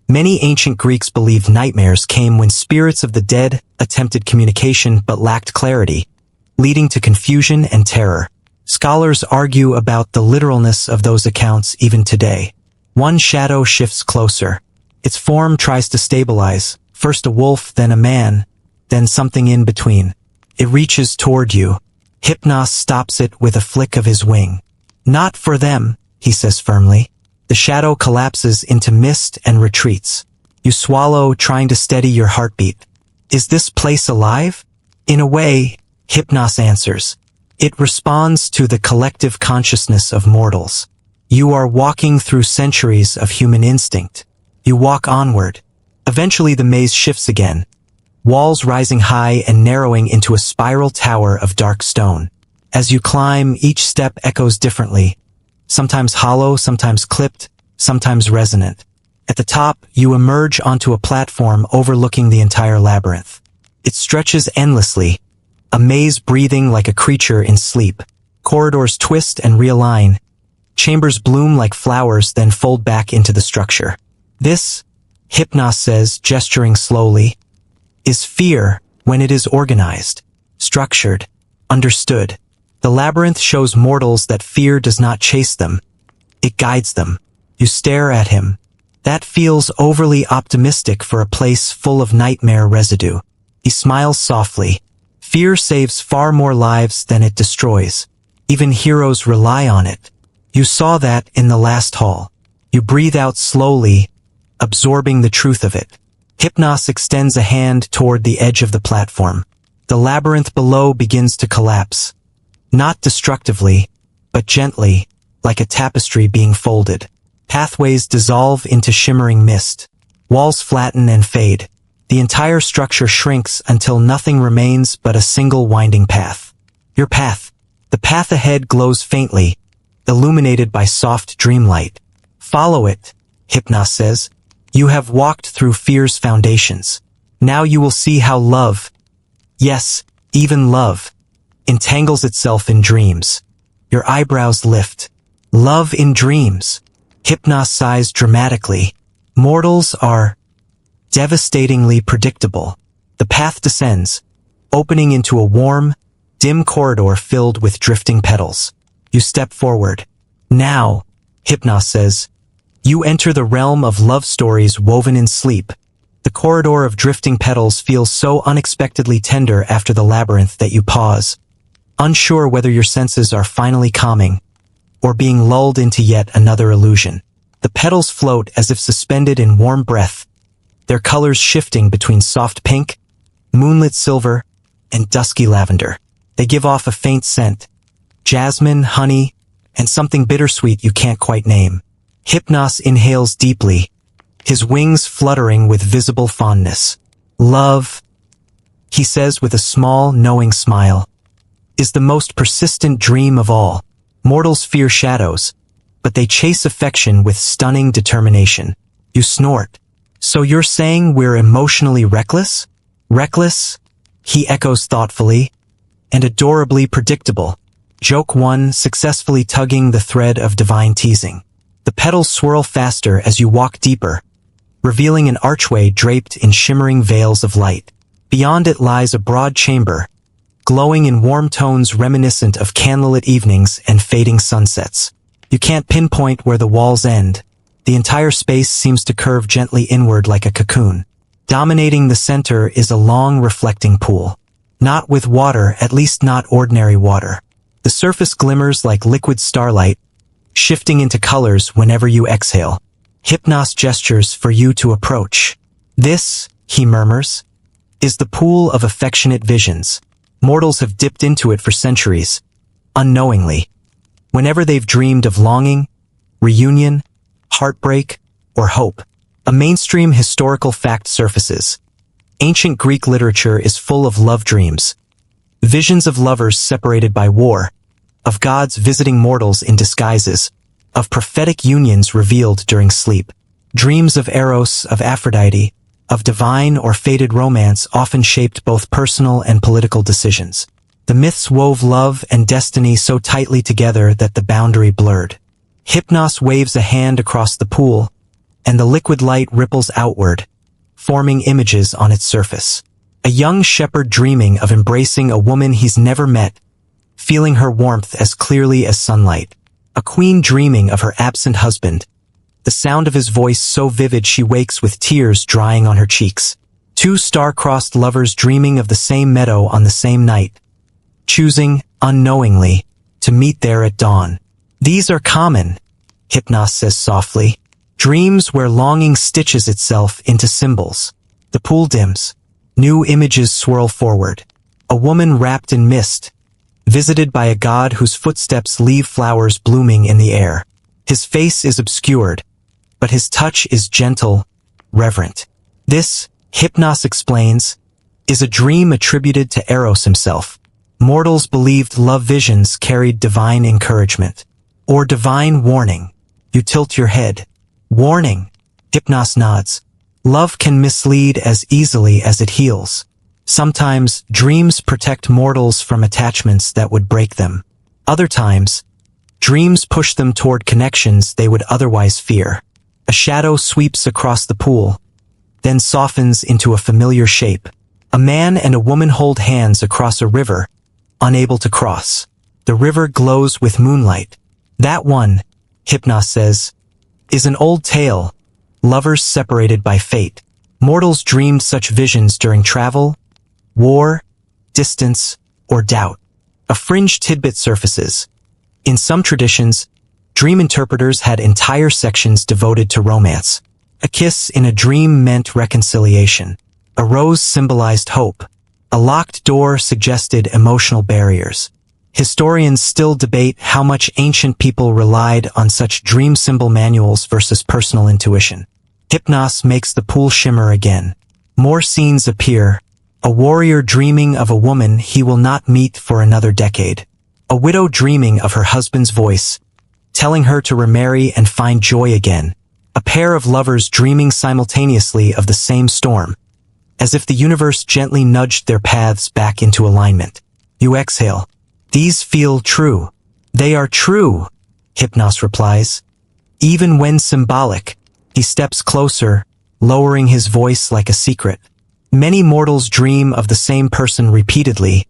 Many ancient Greeks believed nightmares came when spirits of the dead attempted communication but lacked clarity, leading to confusion and terror. Scholars argue about the literalness of those accounts even today. One shadow shifts closer. Its form tries to stabilize, first a wolf, then a man, then something in between. It reaches toward you. Hypnos stops it with a flick of his wing. Not for them, he says firmly. The shadow collapses into mist and retreats. You swallow, trying to steady your heartbeat. Is this place alive? In a way, Hypnos answers. It responds to the collective consciousness of mortals. You are walking through centuries of human instinct. You walk onward. Eventually the maze shifts again, walls rising high and narrowing into a spiral tower of dark stone. As you climb, each step echoes differently, sometimes hollow, sometimes clipped, sometimes resonant. At the top, you emerge onto a platform overlooking the entire labyrinth. It stretches endlessly, a maze breathing like a creature in sleep. Corridors twist and realign. Chambers bloom like flowers, then fold back into the structure. This, Hypnos says, gesturing slowly, is fear when it is organized, structured, understood. The labyrinth shows mortals that fear does not chase them. It guides them. You stare at him. That feels overly optimistic for a place full of nightmare residue. He smiles softly. Fear saves far more lives than it destroys. Even heroes rely on it. You saw that in the last hall. You breathe out slowly, absorbing the truth of it. Hypnos extends a hand toward the edge of the platform. The labyrinth below begins to collapse. Not destructively, but gently, like a tapestry being folded. Pathways dissolve into shimmering mist. Walls flatten and fade. The entire structure shrinks until nothing remains but a single winding path. Your path. The path ahead glows faintly, illuminated by soft dreamlight. Follow it, Hypnos says. You have walked through fear's foundations. Now you will see how love, yes, even love, entangles itself in dreams. Your eyebrows lift. Love in dreams. Hypnos sighs dramatically. Mortals are devastatingly predictable. The path descends, opening into a warm, dim corridor filled with drifting petals. You step forward. Now, Hypnos says, you enter the realm of love stories woven in sleep. The corridor of drifting petals feels so unexpectedly tender after the labyrinth that you pause, unsure whether your senses are finally calming or being lulled into yet another illusion. The petals float as if suspended in warm breath, their colors shifting between soft pink, moonlit silver, and dusky lavender. They give off a faint scent, jasmine, honey, and something bittersweet you can't quite name. Hypnos inhales deeply, his wings fluttering with visible fondness. Love, he says with a small, knowing smile, is the most persistent dream of all. Mortals fear shadows, but they chase affection with stunning determination. You snort. So you're saying we're emotionally reckless? Reckless? he echoes thoughtfully, and adorably predictable. Joke 1, successfully tugging the thread of divine teasing. The petals swirl faster as you walk deeper, revealing an archway draped in shimmering veils of light. Beyond it lies a broad chamber, glowing in warm tones reminiscent of candlelit evenings and fading sunsets. You can't pinpoint where the walls end. The entire space seems to curve gently inward like a cocoon. Dominating the center is a long reflecting pool. Not with water, at least not ordinary water. The surface glimmers like liquid starlight, shifting into colors whenever you exhale. Hypnos gestures for you to approach. This, he murmurs, is the pool of affectionate visions. Mortals have dipped into it for centuries, unknowingly. Whenever they've dreamed of longing, reunion, heartbreak, or hope, a mainstream historical fact surfaces. Ancient Greek literature is full of love dreams, visions of lovers separated by war, of gods visiting mortals in disguises, of prophetic unions revealed during sleep. Dreams of Eros, of Aphrodite, of divine or fated romance often shaped both personal and political decisions. The myths wove love and destiny so tightly together that the boundary blurred. Hypnos waves a hand across the pool, and the liquid light ripples outward, forming images on its surface. A young shepherd dreaming of embracing a woman he's never met, feeling her warmth as clearly as sunlight. A queen dreaming of her absent husband, the sound of his voice so vivid she wakes with tears drying on her cheeks. Two star-crossed lovers dreaming of the same meadow on the same night, choosing, unknowingly, to meet there at dawn. These are common, Hypnos says softly, dreams where longing stitches itself into symbols. The pool dims. New images swirl forward. A woman wrapped in mist, visited by a god whose footsteps leave flowers blooming in the air. His face is obscured, but his touch is gentle, reverent. This, Hypnos explains, is a dream attributed to Eros himself. Mortals believed love visions carried divine encouragement, or divine warning. You tilt your head. Warning, Hypnos nods. Love can mislead as easily as it heals. Sometimes, dreams protect mortals from attachments that would break them. Other times, dreams push them toward connections they would otherwise fear. A shadow sweeps across the pool, then softens into a familiar shape. A man and a woman hold hands across a river, unable to cross. The river glows with moonlight. That one, Hypnos says, is an old tale, lovers separated by fate. Mortals dreamed such visions during travel, war, distance, or doubt. A fringe tidbit surfaces. In some traditions, dream interpreters had entire sections devoted to romance. A kiss in a dream meant reconciliation. A rose symbolized hope. A locked door suggested emotional barriers. Historians still debate how much ancient people relied on such dream symbol manuals versus personal intuition. Hypnos makes the pool shimmer again. More scenes appear. A warrior dreaming of a woman he will not meet for another decade. A widow dreaming of her husband's voice, telling her to remarry and find joy again. A pair of lovers dreaming simultaneously of the same storm, as if the universe gently nudged their paths back into alignment. You exhale. These feel true. They are true, Hypnos replies. Even when symbolic, he steps closer, lowering his voice like a secret. Many mortals dream of the same person repeatedly,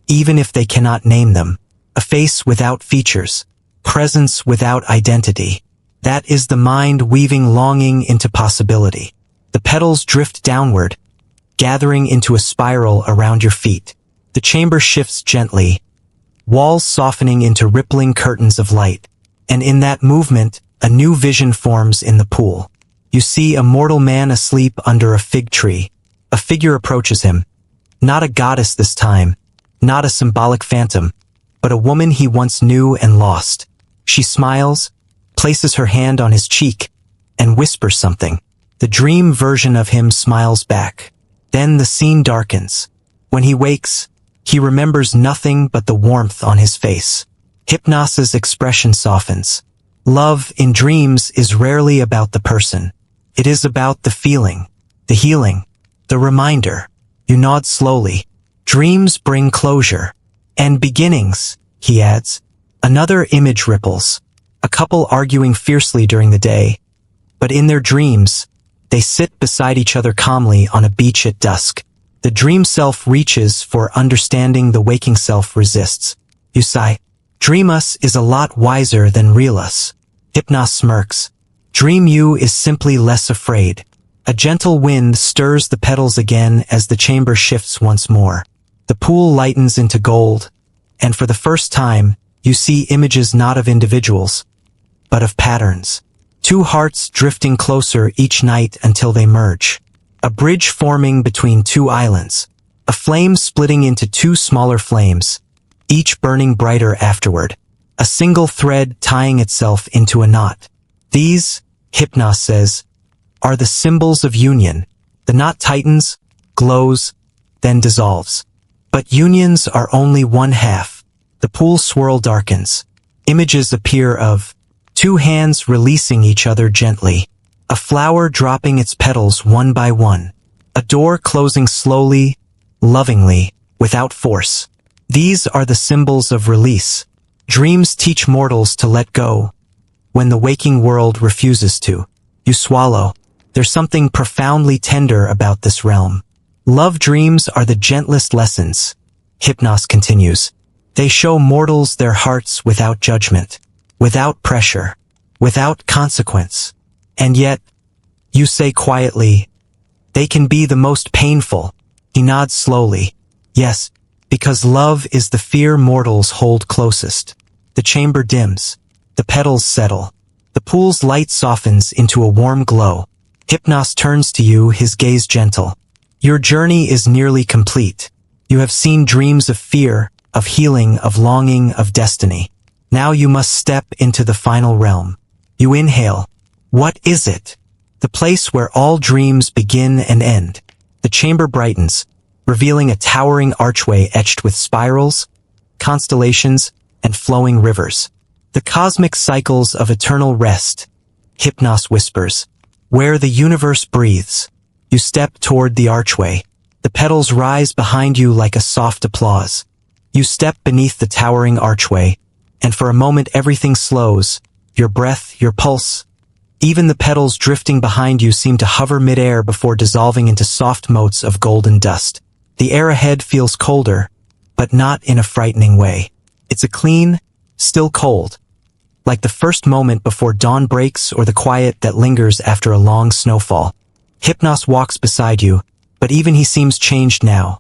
even if they cannot name them. A face without features, presence without identity. That is the mind weaving longing into possibility. The petals drift downward, gathering into a spiral around your feet. The chamber shifts gently, walls softening into rippling curtains of light. And in that movement, a new vision forms in the pool. You see a mortal man asleep under a fig tree. A figure approaches him. Not a goddess this time, not a symbolic phantom, but a woman he once knew and lost. She smiles, places her hand on his cheek, and whispers something. The dream version of him smiles back. Then the scene darkens. When he wakes, he remembers nothing but the warmth on his face. Hypnos's expression softens. Love in dreams is rarely about the person. It is about the feeling, the healing, the reminder. You nod slowly. Dreams bring closure. And beginnings, he adds. Another image ripples. A couple arguing fiercely during the day, but in their dreams, they sit beside each other calmly on a beach at dusk. The dream self reaches for understanding, the waking self resists. You sigh. Dream us is a lot wiser than real us. Hypnos smirks. Dream you is simply less afraid. A gentle wind stirs the petals again as the chamber shifts once more. The pool lightens into gold, and for the first time, you see images not of individuals, but of patterns. Two hearts drifting closer each night until they merge. A bridge forming between two islands. A flame splitting into two smaller flames, each burning brighter afterward. A single thread tying itself into a knot. These, Hypnos says, are the symbols of union. The knot tightens, glows, then dissolves. But unions are only one half. The pool swirl darkens. Images appear of two hands releasing each other gently. A flower dropping its petals one by one. A door closing slowly, lovingly, without force. These are the symbols of release. Dreams teach mortals to let go. When the waking world refuses to, you swallow. There's something profoundly tender about this realm. Love dreams are the gentlest lessons. Hypnos continues. They show mortals their hearts without judgment, without pressure, without consequence. And yet, you say quietly, they can be the most painful. He nods slowly. Yes, because love is the fear mortals hold closest. The chamber dims. The petals settle. The pool's light softens into a warm glow. Hypnos turns to you, his gaze gentle. Your journey is nearly complete. You have seen dreams of fear, of healing, of longing, of destiny. Now you must step into the final realm. You inhale. What is it? The place where all dreams begin and end. The chamber brightens, revealing a towering archway etched with spirals, constellations, and flowing rivers. The cosmic cycles of eternal rest, Hypnos whispers. Where the universe breathes. You step toward the archway. The petals rise behind you like a soft applause. You step beneath the towering archway, and for a moment everything slows. Your breath, your pulse. Even the petals drifting behind you seem to hover midair before dissolving into soft motes of golden dust. The air ahead feels colder, but not in a frightening way. It's a clean, still cold. Like the first moment before dawn breaks or the quiet that lingers after a long snowfall. Hypnos walks beside you, but even he seems changed now.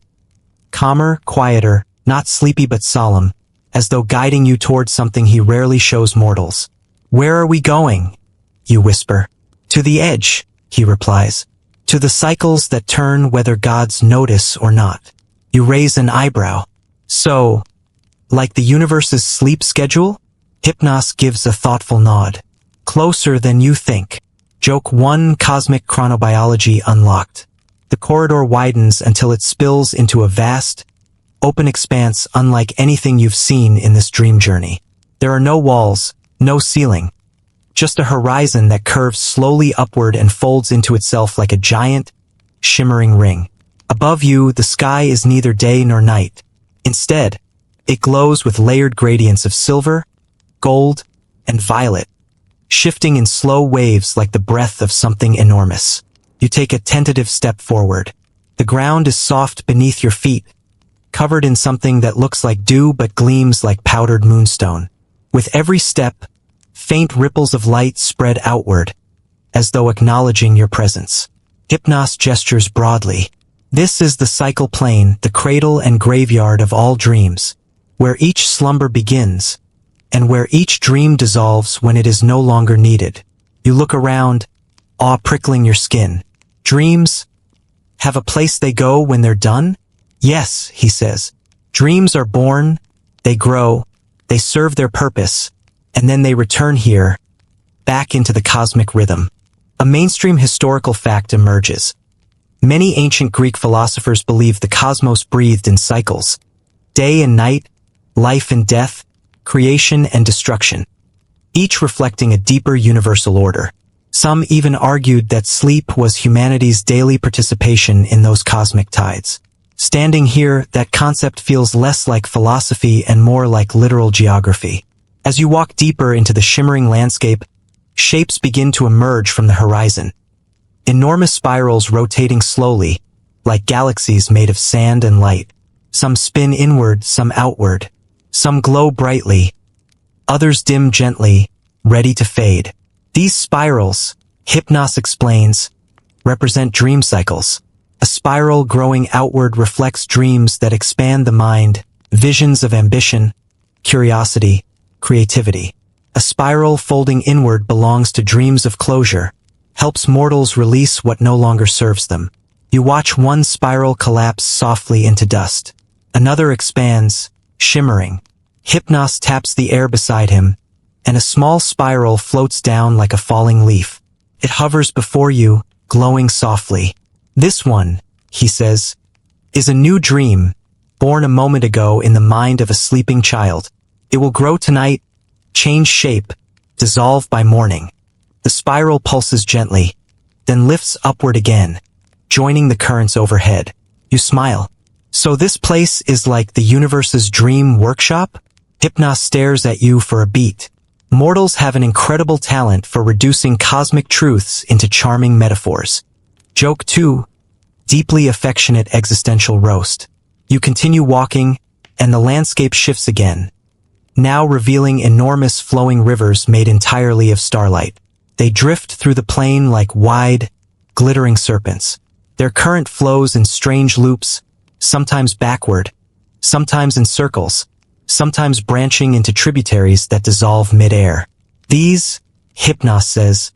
Calmer, quieter, not sleepy but solemn, as though guiding you towards something he rarely shows mortals. Where are we going? You whisper. To the edge, he replies. To the cycles that turn whether gods notice or not. You raise an eyebrow. So, like the universe's sleep schedule? Hypnos gives a thoughtful nod. Closer than you think. Joke 1. Cosmic chronobiology unlocked. The corridor widens until it spills into a vast, open expanse unlike anything you've seen in this dream journey. There are no walls, no ceiling. Just a horizon that curves slowly upward and folds into itself like a giant, shimmering ring. Above you, the sky is neither day nor night. Instead, it glows with layered gradients of silver, gold, and violet, shifting in slow waves like the breath of something enormous. You take a tentative step forward. The ground is soft beneath your feet, covered in something that looks like dew but gleams like powdered moonstone. With every step, faint ripples of light spread outward, as though acknowledging your presence. Hypnos gestures broadly. This is the cycle plane, the cradle and graveyard of all dreams, where each slumber begins, and where each dream dissolves when it is no longer needed. You look around, awe prickling your skin. Dreams have a place they go when they're done? Yes, he says. Dreams are born, they grow, they serve their purpose, and then they return here, back into the cosmic rhythm. A mainstream historical fact emerges. Many ancient Greek philosophers believed the cosmos breathed in cycles. Day and night, life and death, creation and destruction, each reflecting a deeper universal order. Some even argued that sleep was humanity's daily participation in those cosmic tides. Standing here, that concept feels less like philosophy and more like literal geography. As you walk deeper into the shimmering landscape, shapes begin to emerge from the horizon. Enormous spirals rotating slowly, like galaxies made of sand and light. Some spin inward, some outward. Some glow brightly, others dim gently, ready to fade. These spirals, Hypnos explains, represent dream cycles. A spiral growing outward reflects dreams that expand the mind, visions of ambition, curiosity, creativity. A spiral folding inward belongs to dreams of closure, helps mortals release what no longer serves them. You watch one spiral collapse softly into dust. Another expands, shimmering. Hypnos taps the air beside him, and a small spiral floats down like a falling leaf. It hovers before you, glowing softly. This one, he says, is a new dream, born a moment ago in the mind of a sleeping child. It will grow tonight, change shape, dissolve by morning. The spiral pulses gently, then lifts upward again, joining the currents overhead. You smile. So this place is like the universe's dream workshop? Hypnos stares at you for a beat. Mortals have an incredible talent for reducing cosmic truths into charming metaphors. Joke 2. Deeply affectionate existential roast. You continue walking, and the landscape shifts again, now revealing enormous flowing rivers made entirely of starlight. They drift through the plain like wide, glittering serpents. Their current flows in strange loops, sometimes backward, sometimes in circles, sometimes branching into tributaries that dissolve mid-air. These, Hypnos says,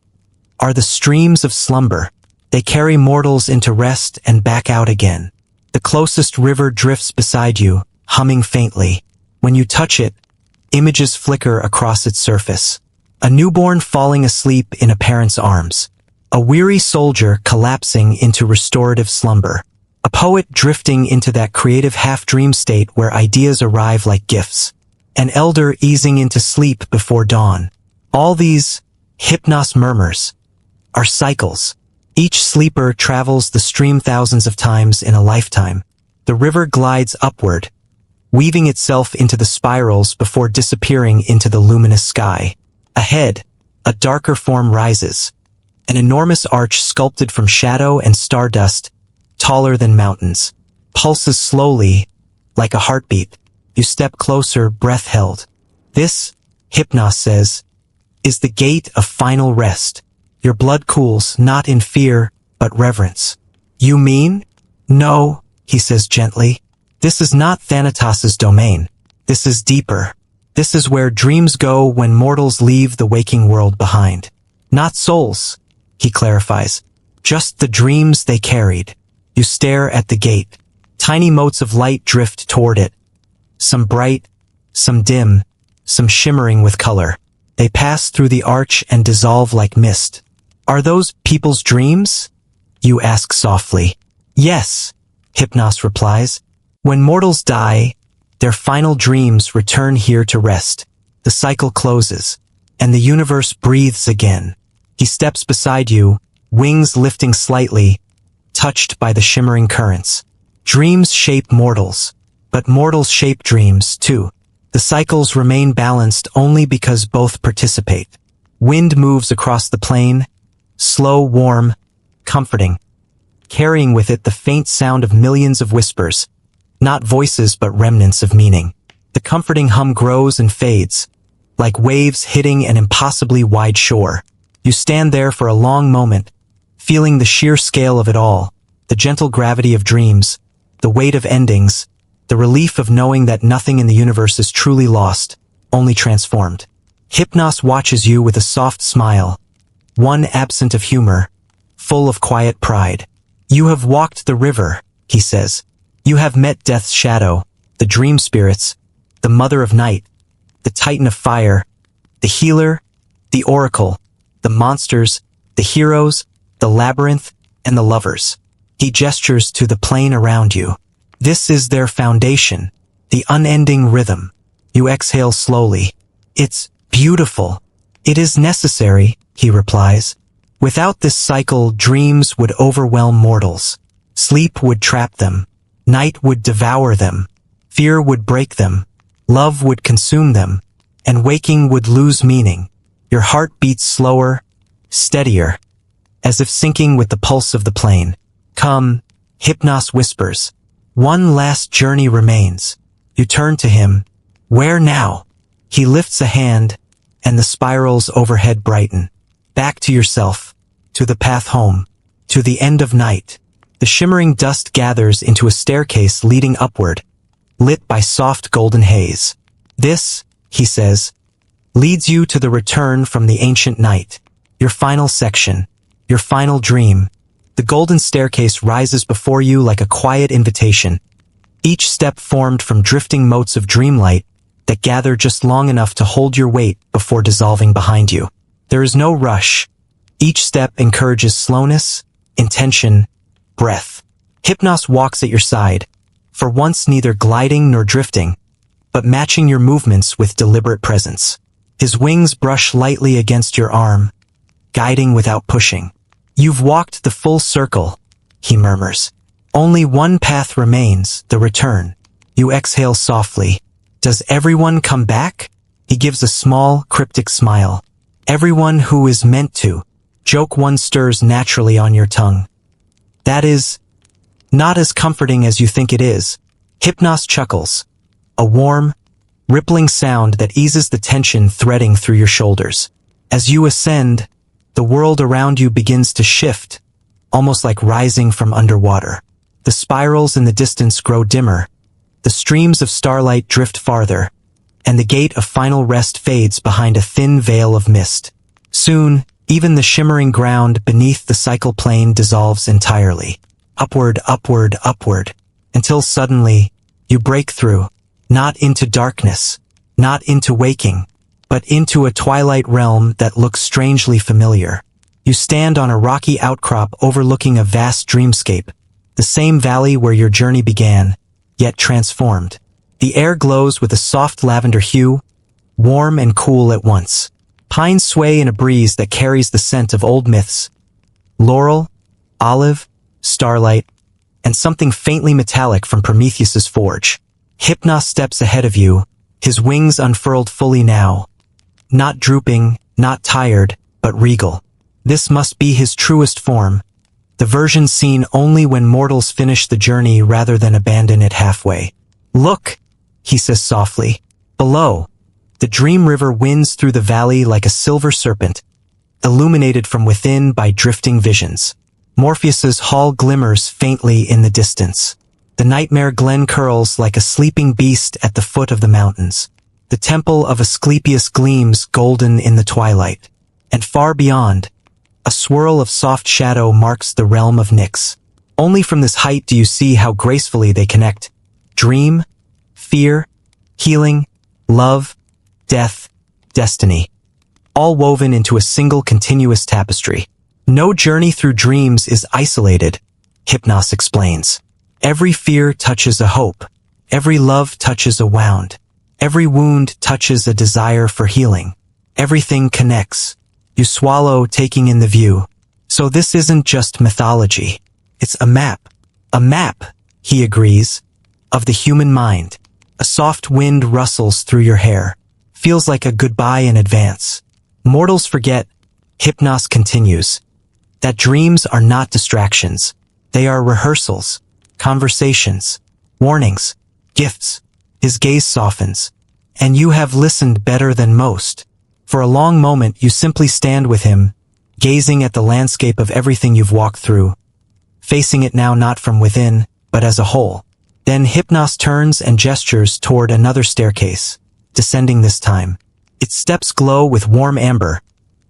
are the streams of slumber. They carry mortals into rest and back out again. The closest river drifts beside you, humming faintly. When you touch it, images flicker across its surface. A newborn falling asleep in a parent's arms. A weary soldier collapsing into restorative slumber. A poet drifting into that creative half-dream state where ideas arrive like gifts. An elder easing into sleep before dawn. All these, Hypnos murmurs, are cycles. Each sleeper travels the stream thousands of times in a lifetime. The river glides upward, weaving itself into the spirals before disappearing into the luminous sky. Ahead, a darker form rises. An enormous arch sculpted from shadow and stardust, taller than mountains, pulses slowly, like a heartbeat. You step closer, breath held. This, Hypnos says, is the gate of final rest. Your blood cools, not in fear, but reverence. You mean? No, he says gently. This is not Thanatos' domain. This is deeper. This is where dreams go when mortals leave the waking world behind. Not souls, he clarifies, just the dreams they carried. You stare at the gate. Tiny motes of light drift toward it. Some bright, some dim, some shimmering with color. They pass through the arch and dissolve like mist. Are those people's dreams? You ask softly. Yes, Hypnos replies. When mortals die, their final dreams return here to rest. The cycle closes, and the universe breathes again. He steps beside you, wings lifting slightly, touched by the shimmering currents. Dreams shape mortals, but mortals shape dreams too. The cycles remain balanced only because both participate. Wind moves across the plain, slow, warm, comforting, carrying with it the faint sound of millions of whispers, not voices but remnants of meaning. The comforting hum grows and fades, like waves hitting an impossibly wide shore. You stand there for a long moment, feeling the sheer scale of it all, the gentle gravity of dreams, the weight of endings, the relief of knowing that nothing in the universe is truly lost, only transformed. Hypnos watches you with a soft smile, one absent of humor, full of quiet pride. You have walked the river, he says. You have met death's shadow, the dream spirits, the mother of night, the titan of fire, the healer, the oracle, the monsters, the heroes, the labyrinth, and the lovers. He gestures to the plain around you. This is their foundation, the unending rhythm. You exhale slowly. It's beautiful. It is necessary, he replies. Without this cycle, dreams would overwhelm mortals. Sleep would trap them. Night would devour them. Fear would break them. Love would consume them. And waking would lose meaning. Your heart beats slower, steadier, as if syncing with the pulse of the plane. Come, Hypnos whispers. One last journey remains. You turn to him. Where now? He lifts a hand, and the spirals overhead brighten. Back to yourself, to the path home, to the end of night. The shimmering dust gathers into a staircase leading upward, lit by soft golden haze. This, he says, leads you to the return from the ancient night. Your final section, your final dream. The golden staircase rises before you like a quiet invitation, each step formed from drifting motes of dreamlight that gather just long enough to hold your weight before dissolving behind you. There is no rush. Each step encourages slowness, intention, breath. Hypnos walks at your side, for once neither gliding nor drifting, but matching your movements with deliberate presence. His wings brush lightly against your arm, guiding without pushing. You've walked the full circle, he murmurs. Only one path remains, the return. You exhale softly. Does everyone come back? He gives a small, cryptic smile. Everyone who is meant to. Joke one stirs naturally on your tongue. That is not as comforting as you think it is. Hypnos chuckles. A warm, rippling sound that eases the tension threading through your shoulders. As you ascend, the world around you begins to shift, almost like rising from underwater. The spirals in the distance grow dimmer, the streams of starlight drift farther, and the gate of final rest fades behind a thin veil of mist. Soon, even the shimmering ground beneath the cycle plane dissolves entirely. Upward, upward, upward, until suddenly, you break through, not into darkness, not into waking, but into a twilight realm that looks strangely familiar. You stand on a rocky outcrop overlooking a vast dreamscape, the same valley where your journey began, yet transformed. The air glows with a soft lavender hue, warm and cool at once. Pines sway in a breeze that carries the scent of old myths. Laurel, olive, starlight, and something faintly metallic from Prometheus's forge. Hypnos steps ahead of you, his wings unfurled fully now. Not drooping, not tired, but regal. This must be his truest form, the version seen only when mortals finish the journey rather than abandon it halfway. Look, he says softly. Below, the dream river winds through the valley like a silver serpent, illuminated from within by drifting visions. Morpheus's hall glimmers faintly in the distance. The nightmare glen curls like a sleeping beast at the foot of the mountains. The temple of Asclepius gleams golden in the twilight. And far beyond, a swirl of soft shadow marks the realm of Nyx. Only from this height do you see how gracefully they connect. Dream, fear, healing, love, death, destiny. All woven into a single continuous tapestry. No journey through dreams is isolated, Hypnos explains. Every fear touches a hope. Every love touches a wound. Every wound touches a desire for healing. Everything connects. You swallow, taking in the view. So this isn't just mythology. It's a map. A map, he agrees, of the human mind. A soft wind rustles through your hair. Feels like a goodbye in advance. Mortals forget, Hypnos continues, that dreams are not distractions. They are rehearsals, conversations, warnings, gifts. His gaze softens. And you have listened better than most. For a long moment you simply stand with him, gazing at the landscape of everything you've walked through, facing it now not from within, but as a whole. Then Hypnos turns and gestures toward another staircase, descending this time. Its steps glow with warm amber,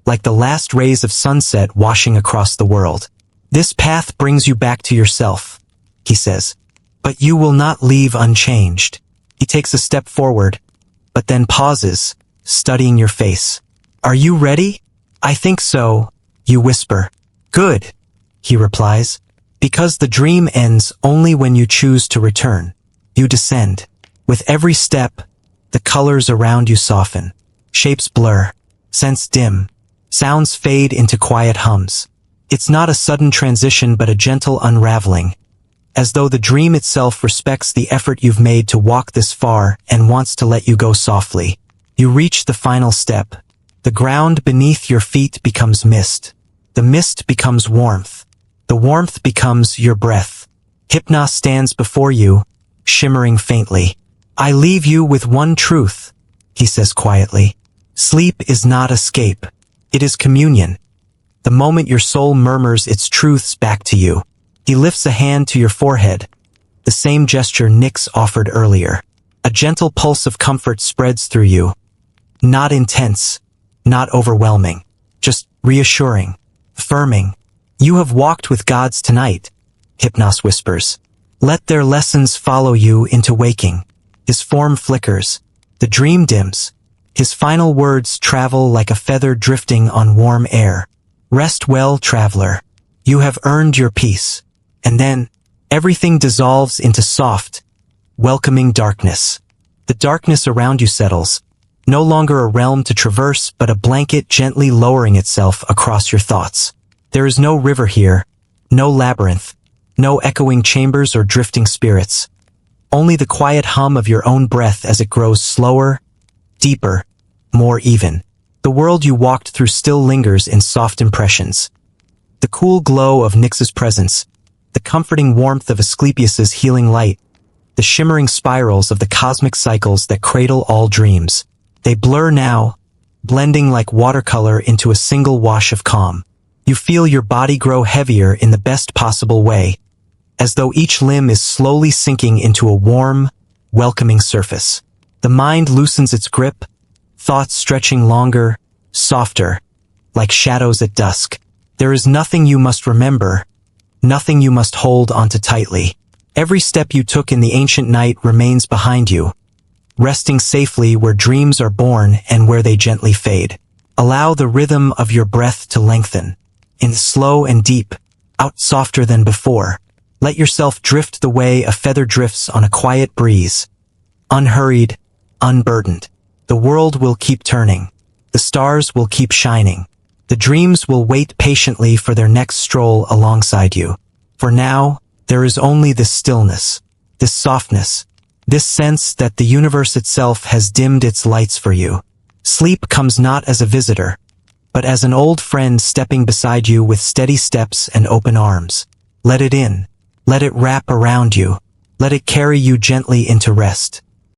like the last rays of sunset washing across the world. This path brings you back to yourself, he says. But you will not leave unchanged. He takes a step forward, but then pauses, studying your face. Are you ready? I think so, you whisper. Good, he replies. Because the dream ends only when you choose to return. You descend. With every step, the colors around you soften. Shapes blur. Scents dim. Sounds fade into quiet hums. It's not a sudden transition but a gentle unraveling. as though the dream itself respects the effort you've made to walk this far and wants to let you go softly. You reach the final step. The ground beneath your feet becomes mist. The mist becomes warmth. The warmth becomes your breath. Hypnos stands before you, shimmering faintly. I leave you with one truth, he says quietly. Sleep is not escape. It is communion. The moment your soul murmurs its truths back to you, he lifts a hand to your forehead, the same gesture Nyx offered earlier. A gentle pulse of comfort spreads through you. Not intense, not overwhelming, just reassuring, affirming. You have walked with gods tonight, Hypnos whispers. Let their lessons follow you into waking. His form flickers. The dream dims. His final words travel like a feather drifting on warm air. Rest well, traveler. You have earned your peace. And then, everything dissolves into soft, welcoming darkness. The darkness around you settles, no longer a realm to traverse but a blanket gently lowering itself across your thoughts. There is no river here, no labyrinth, no echoing chambers or drifting spirits. Only the quiet hum of your own breath as it grows slower, deeper, more even. The world you walked through still lingers in soft impressions. The cool glow of Nyx's presence, the comforting warmth of Asclepius's healing light, the shimmering spirals of the cosmic cycles that cradle all dreams. They blur now, blending like watercolor into a single wash of calm. You feel your body grow heavier in the best possible way, as though each limb is slowly sinking into a warm, welcoming surface. The mind loosens its grip, thoughts stretching longer, softer, like shadows at dusk. There is nothing you must remember, nothing you must hold onto tightly. Every step you took in the ancient night remains behind you, resting safely where dreams are born and where they gently fade. Allow the rhythm of your breath to lengthen, in slow and deep, out softer than before. Let yourself drift the way a feather drifts on a quiet breeze. Unhurried, unburdened. The world will keep turning. The stars will keep shining. The dreams will wait patiently for their next stroll alongside you. For now, there is only this stillness, this softness, this sense that the universe itself has dimmed its lights for you. Sleep comes not as a visitor, but as an old friend stepping beside you with steady steps and open arms. Let it in. Let it wrap around you. Let it carry you gently into rest.